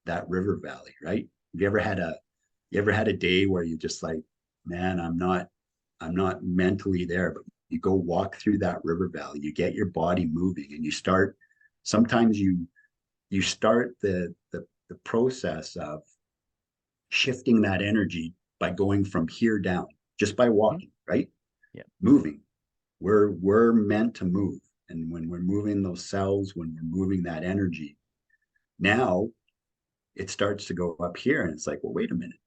that river valley, right? You ever had a day where you just like, man, I'm not mentally there, but you go walk through that river valley, you get your body moving, and sometimes you start the process of shifting that energy by going from here down, just by walking, right? Yeah. Moving. We're meant to move. And when we're moving those cells, when we're moving that energy, now it starts to go up here and it's like, well, wait a minute.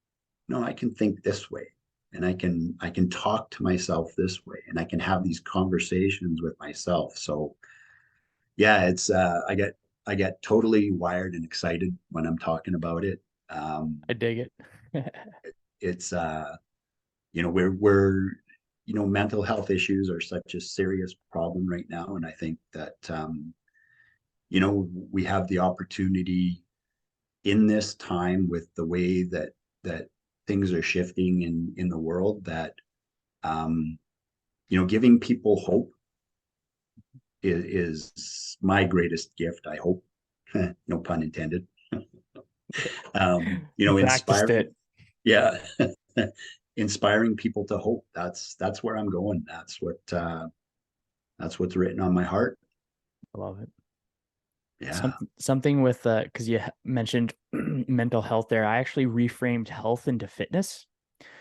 no, I can think this way, and I can talk to myself this way, and I can have these conversations with myself. So yeah, it's I get totally wired and excited when I'm talking about it. I dig it. It's we're mental health issues are such a serious problem right now, and I think that we have the opportunity in this time with the way that things are shifting in the world, that giving people hope is my greatest gift, I hope. No pun intended. You practiced Inspiring, it. yeah. Inspiring people to hope. That's where I'm going. That's what's written on my heart. I love it. Yeah. Something with because you mentioned mental health there. I actually reframed health into fitness.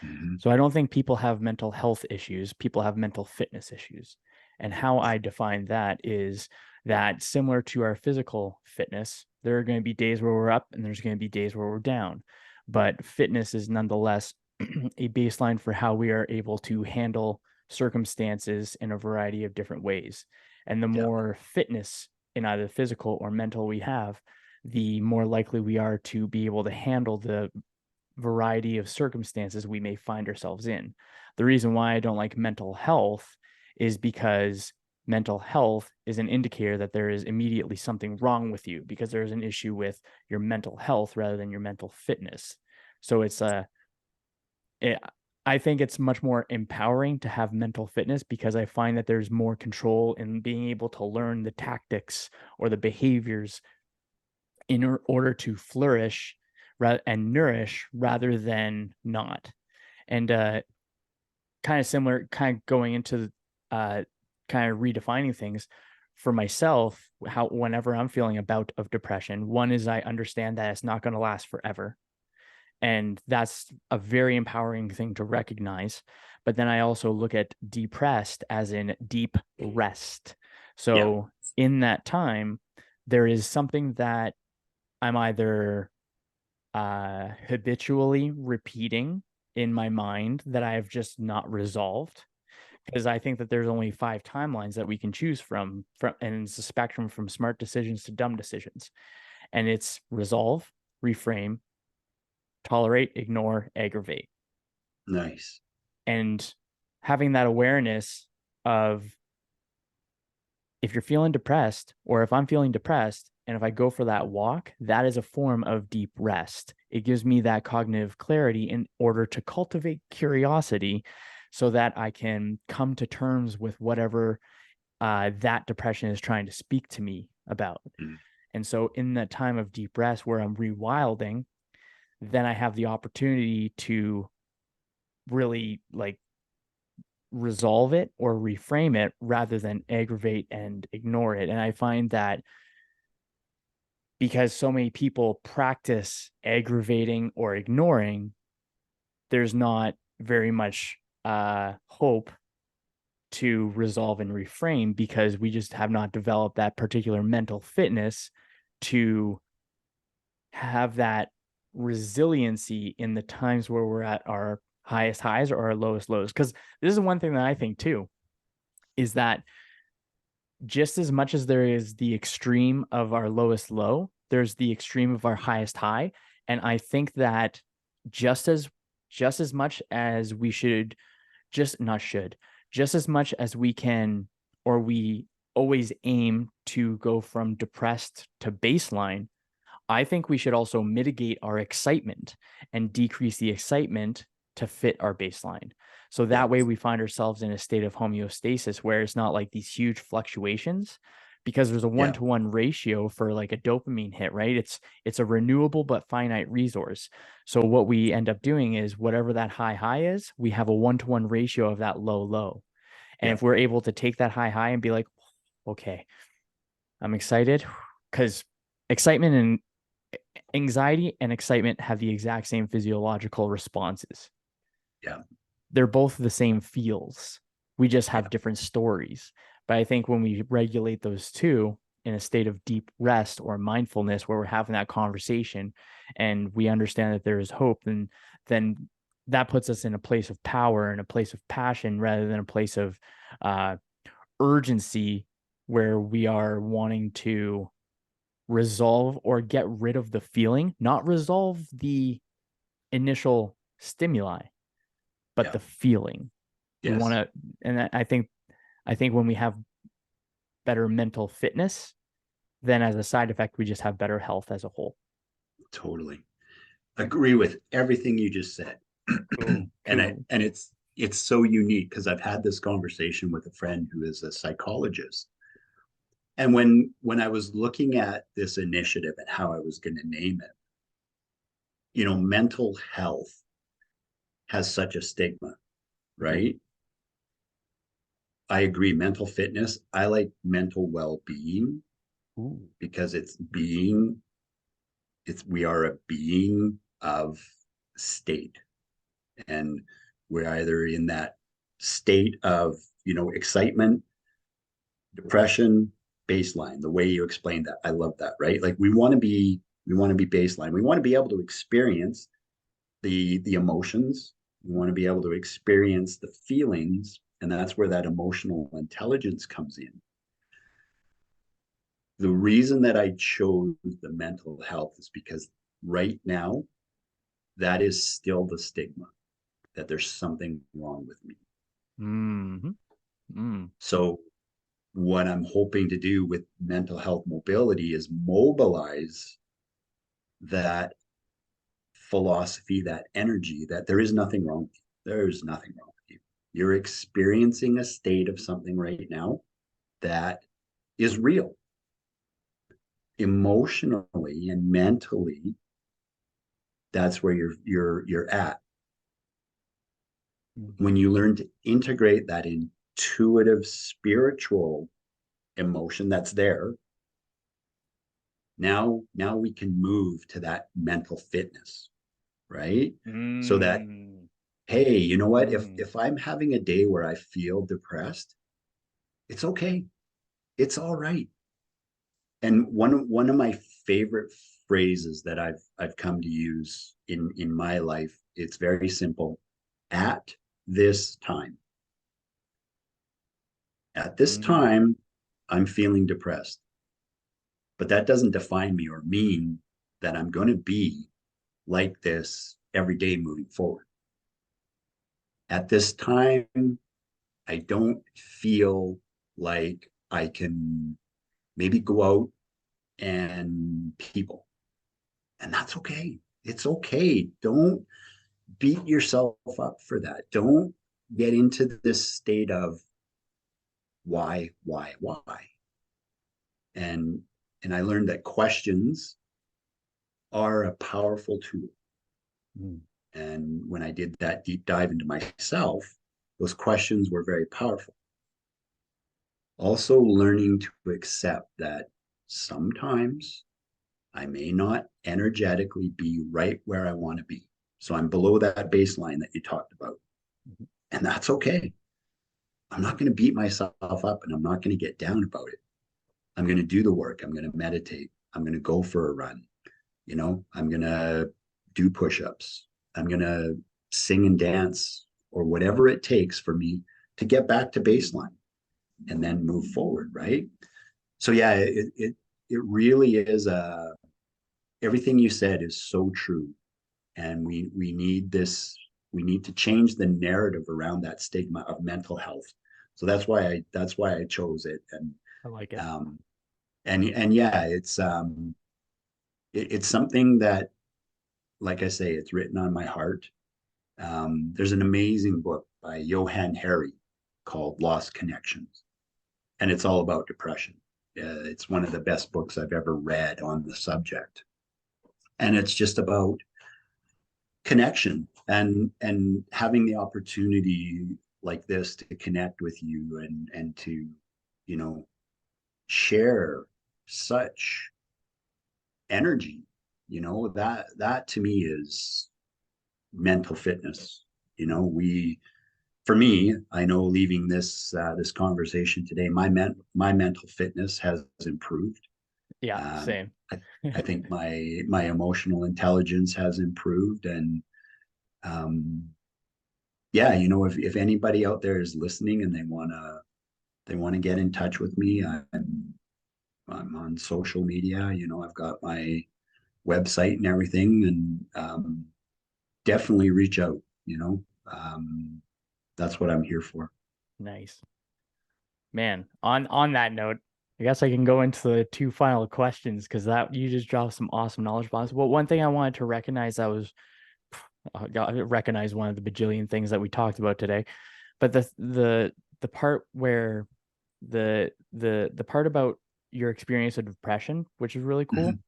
Mhm. So I don't think people have mental health issues. People have mental fitness issues. And how I define that is that similar to our physical fitness, there are going to be days where we're up and there's going to be days where we're down. But fitness is nonetheless a baseline for how we are able to handle circumstances in a variety of different ways. And the Yeah. more fitness in either physical or mental we have, the more likely we are to be able to handle the variety of circumstances we may find ourselves in. The reason why I don't like mental health is because mental health is an indicator that there is immediately something wrong with you because there's an issue with your mental health rather than your mental fitness. So it, I think it's much more empowering to have mental fitness because I find that there's more control in being able to learn the tactics or the behaviors in order to flourish and nourish rather than not. And kind of similar, kind of going into kind of redefining things for myself, how whenever I'm feeling a bout of depression, one is I understand that it's not going to last forever. And that's a very empowering thing to recognize. But then I also look at depressed as in deep rest. Yeah. So in that time, there is something that I'm either habitually repeating in my mind that I have just not resolved. Because I think that there's only 5 timelines that we can choose from, and it's a spectrum from smart decisions to dumb decisions. And it's resolve, reframe, tolerate, ignore, aggravate. Nice. And having that awareness of if you're feeling depressed, or if I'm feeling depressed, and if I go for that walk, that is a form of deep rest. It gives me that cognitive clarity in order to cultivate curiosity so that I can come to terms with whatever that depression is trying to speak to me about. Mhm. And so, in that time of deep rest where I'm rewilding, then I have the opportunity to really like resolve it or reframe it rather than aggravate and ignore it. And I find that because so many people practice aggravating or ignoring, there's not very much hope to resolve and reframe because we just have not developed that particular mental fitness to have that resiliency in the times where we're at our highest highs or our lowest lows. Because this is one thing that I think too is that just as much as there is the extreme of our lowest low, there's the extreme of our highest high. And I think that just as just as much as we should just not should, just as much as we can or we always aim to go from depressed to baseline, I think we should also mitigate our excitement and decrease the excitement to fit our baseline. So Yeah. that way we find ourselves in a state of homeostasis where it's not like these huge fluctuations because there's a Yeah. one-to-one ratio for like a dopamine hit, right? It's a renewable but finite resource. So what we end up doing is whatever that high is, we have a one-to-one ratio of that low. And Yeah. if we're able to take that high and be like, okay, I'm excited because excitement and anxiety and excitement have the exact same physiological responses. Yeah. They're both the same feels. We just Yeah. have different stories. But I think when we regulate those two in a state of deep rest or mindfulness where we're having that conversation and we understand that there is hope, then then that puts us in a place of power and a place of passion rather than a place of urgency where we are wanting to resolve or get rid of the feeling, not resolve the initial stimuli, but the feeling. We want to, and I think when we have better mental fitness, then as a side effect, we just have better health as a whole. Totally agree with everything you just said. Cool. And it's so unique because I've had this conversation with a friend who is a psychologist. And when I was looking at this initiative and how I was going to name it, you know, mental health has such a stigma, right? I agree. Mental fitness, I like mental well-being because we are a being of state. And we're either in that state of, you know, excitement, depression, baseline, the way you explained that. I love that, right? Like we want to be baseline. We want to be able to experience the emotions. We want to be able to experience the feelings. And that's where that emotional intelligence comes in. The reason that I chose the mental health is because right now, that is still the stigma that there's something wrong with me. So what I'm hoping to do with mental health mobility is mobilize that philosophy, that energy, that there is nothing wrong with you. There's nothing wrong with you. You're experiencing a state of something right now that is real. Emotionally and mentally, that's where you're at. When you learn to integrate that intuitive spiritual emotion that's there, now we can move to that mental fitness, right? So that, hey, you know what, if I'm having a day where I feel depressed, it's okay, it's all right. And one of my favorite phrases that I've come to use in my life, it's very simple. At this time, I'm feeling depressed, but that doesn't define me or mean that I'm going to be like this every day moving forward. At this time, I don't feel like I can maybe go out and people. And that's okay. It's okay. Don't beat yourself up for that. Don't get into this state of why. And I learned that questions are a powerful tool. And when I did that deep dive into myself, those questions were very powerful. Also learning to accept that sometimes I may not energetically be right where I want to be. So I'm below that baseline that you talked about. And that's okay. I'm not going to beat myself up and I'm not going to get down about it. I'm going to do the work. I'm going to meditate. I'm going to go for a run. You know, I'm going to do push-ups. I'm going to sing and dance or whatever it takes for me to get back to baseline and then move forward. Right. So yeah, it really is everything you said is so true. And we need to change the narrative around that stigma of mental health. So that's why I chose it. And I like it. And yeah, it's something that, like I say, it's written on my heart. There's an amazing book by Johann Hari called Lost Connections, and it's all about depression. It's one of the best books I've ever read on the subject, and it's just about connection and having the opportunity like this to connect with you and to, you know, share such energy. You know, that to me is mental fitness. You know, for me, I know leaving this conversation today, my mental fitness has improved. Yeah, same. I think my emotional intelligence has improved, and Yeah, if anybody out there is listening and they want to get in touch with me, I'm on social media. I've got my website and everything, and definitely reach out. That's what I'm here for. Nice. Man, on that note, I guess I can go into the two final questions because that you just dropped some awesome knowledge bombs. Well, one thing I wanted to recognize that was I recognize one of the bajillion things that we talked about today, but the part where the part about your experience of depression, which is really cool, Mhm.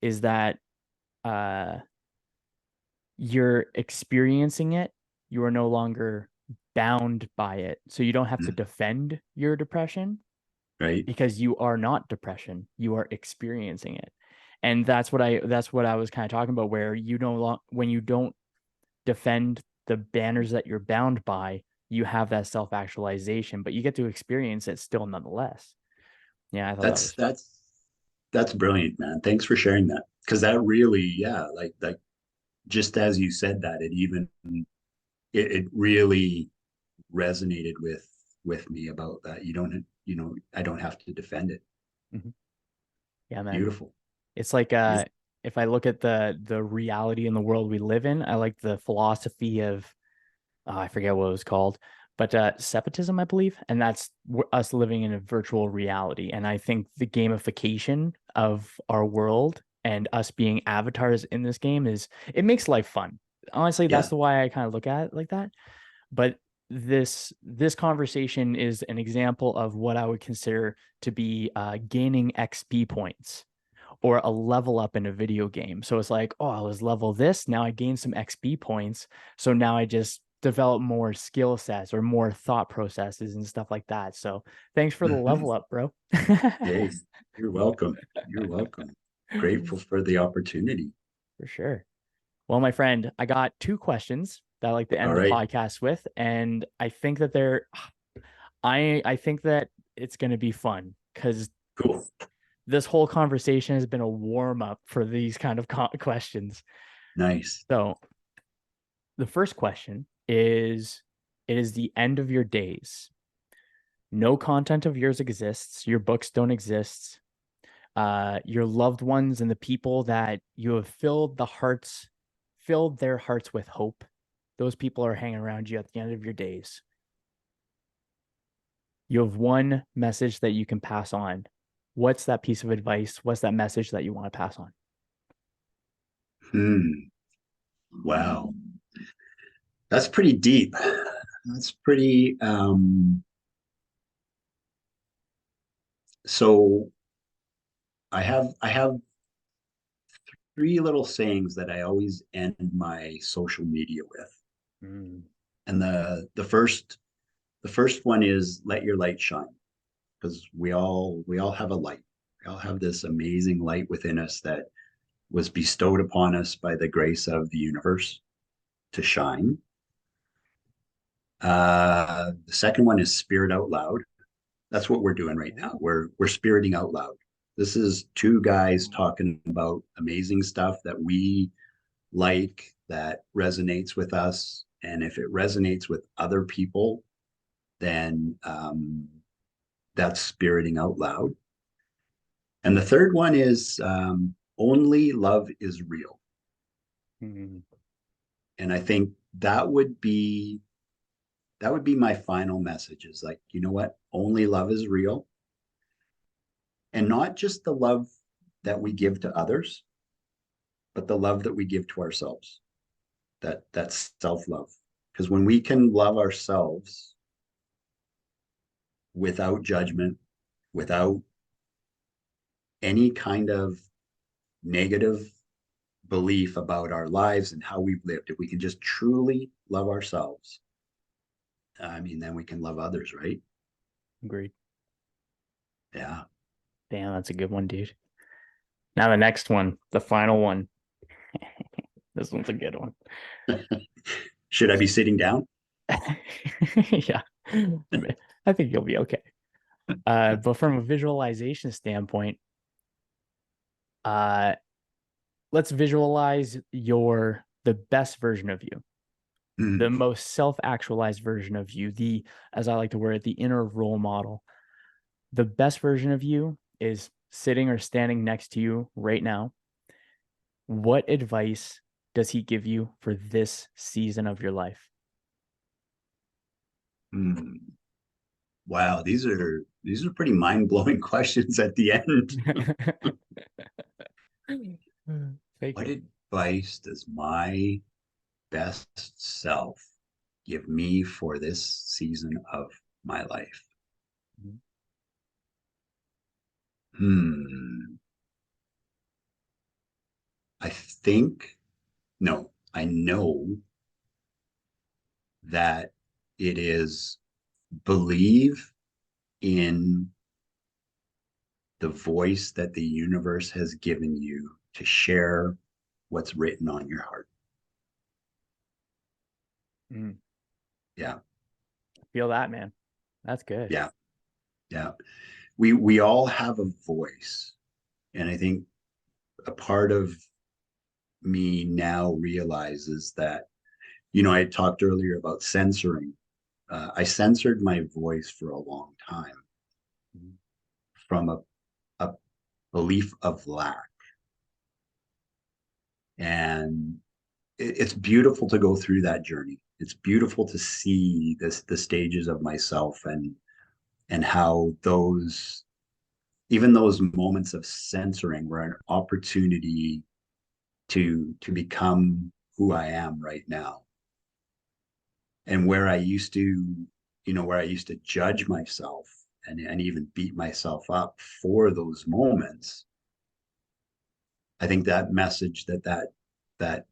is that uh you're experiencing it, you are no longer bound by it. So you don't have to Mhm. defend your depression Right? because you are not depression, you are experiencing it. And that's what I was kind of talking about, where you don't when you don't defend the banners that you're bound by, you have that self-actualization, but you get to experience it still nonetheless. Yeah, I thought that That's was that's that's brilliant, man. Thanks for sharing that. Because that really, yeah, like just as you said that, it really resonated with me about that. I don't have to defend it. Mhm. Yeah, man. Beautiful. It's like Beautiful. if I look at the reality in the world we live in, I like the philosophy of I forget what it was called, but separatism, I believe, and that's us living in a virtual reality. And I think the gamification of our world and us being avatars in this game it makes life fun. Honestly, that's Yeah. the why I kind of look at it like that. But this conversation is an example of what I would consider to be gaining XP points or a level up in a video game. So it's like, oh, I was level this, now I gained some XP points. So now I just develop more skill sets or more thought processes and stuff like that. So thanks for the Mhm. level up, bro. Hey, you're welcome. You're welcome. Grateful for the opportunity. For sure. Well, my friend, I got two questions that I like to All end the right. podcast with, and I think that I think that it's going to be fun because Cool. this whole conversation has been a warm up for these kind of questions. Nice. So the first question is, it is the end of your days. No content of yours exists. Your books don't exist. Your loved ones and the people that you have filled their hearts with hope. Those people are hanging around you at the end of your days. You have one message that you can pass on. What's that piece of advice? What's that message that you want to pass on? Hmm. Wow. That's pretty deep. That's pretty so I have three little sayings that I always end my social media with. Mm, And the first one is let your light shine, because we all have a light. We all have this amazing light within us that was bestowed upon us by the grace of the universe to shine. The second one is spirit out loud. That's what we're doing right now. We're spiriting out loud. This is two guys talking about amazing stuff that we like, that resonates with us. And if it resonates with other people, then that's spiriting out loud. And the third one is only love is real. mm, And I think that would be my final message, is like, you know what? Only love is real. And not just the love that we give to others, but the love that we give to ourselves. That's self-love. Because when we can love ourselves without judgment, without any kind of negative belief about our lives and how we've lived, if we can just truly love ourselves, I mean, then we can love others, right? agreed. Yeah. Damn, that's a good one, dude. Now the next one, the final one. This one's a good one. Should I be sitting down? Yeah, I think you'll be okay. But from a visualization standpoint, uh, let's visualize the best version of you. the Mm. most self-actualized version of you, the, as I like to word it, the inner role model. The best version of you is sitting or standing next to you right now. What advice does he give you for this season of your life? Mm. Wow, these are pretty mind-blowing questions at the end. Fake What it. advice does my best self give me for this season of my life? Hmm. I think, no, I know that it is believe in the voice that the universe has given you to share what's written on your heart. Mm, Yeah. feel that, man. That's good. Yeah. Yeah. We all have a voice. And I think a part of me now realizes that, I talked earlier about censoring. I censored my voice for a long time from a belief of lack. And it's beautiful to go through that journey. It's beautiful to see the stages of myself and how those, even those moments of censoring were an opportunity to become who I am right now. And where I used to judge myself and even beat myself up for those moments. I think that message that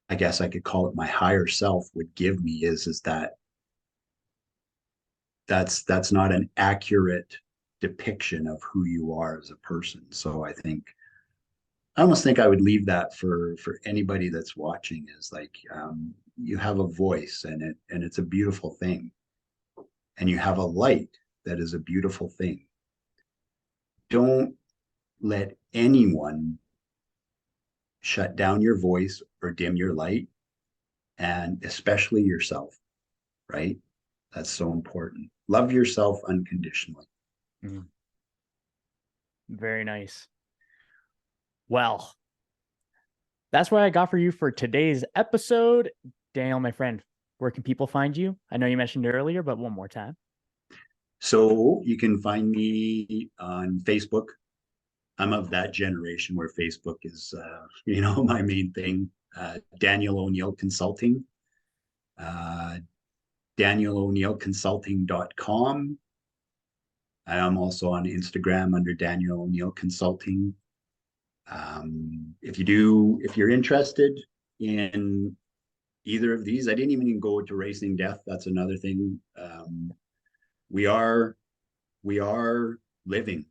I guess I could call it my higher self would give me is that that's not an accurate depiction of who you are as a person. So I almost think I would leave that for anybody that's watching is like you have a voice and it's a beautiful thing, and you have a light that is a beautiful thing. Don't let anyone shut down your voice or dim your light, and especially yourself, right? That's so important. Love yourself unconditionally. Mm, very nice. Well, that's what I got for you for today's episode. Daniel, my friend, where can people find you? I know you mentioned it earlier, but one more time. So you can find me on Facebook. I'm of that generation where Facebook is, my main thing. Daniel O'Neill Consulting, uh, DanielO'NeillConsulting.com. I'm also on Instagram under Daniel O'Neill Consulting. If you're interested in either of these, I didn't even go to Racing Death. That's another thing. We are we are living.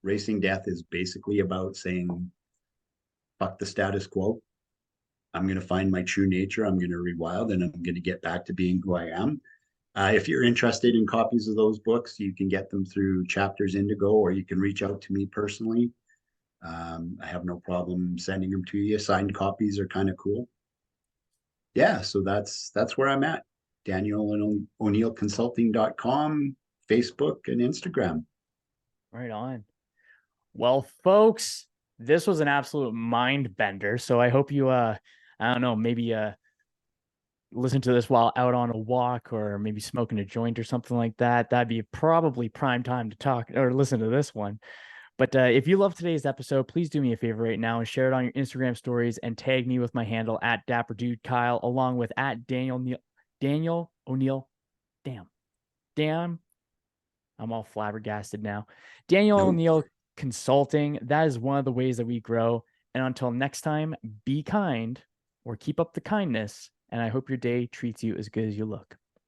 Racing Death is basically about saying, fuck the status quo. I'm going to find my true nature. I'm going to rewild and I'm going to get back to being who I am. If you're interested in copies of those books, you can get them through Chapters Indigo, or you can reach out to me personally. I have no problem sending them to you. Signed copies are kind of cool. Yeah, so that's where I'm at. Daniel and O'Neill Consulting.com, Facebook, and Instagram. Right on. Well, folks, this was an absolute mind bender. So I hope you I don't know, maybe listen to this while out on a walk or maybe smoking a joint or something like that. That'd be probably prime time to talk or listen to this one. But if you love today's episode, please do me a favor right now and share it on your Instagram stories and tag me with my handle at Dapper Dude Kyle, along with at Daniel O'Neill. Damn, I'm all flabbergasted now. Daniel Nope. O'Neill Consulting. That is one of the ways that we grow. And until next time, be kind or keep up the kindness. And I hope your day treats you as good as you look.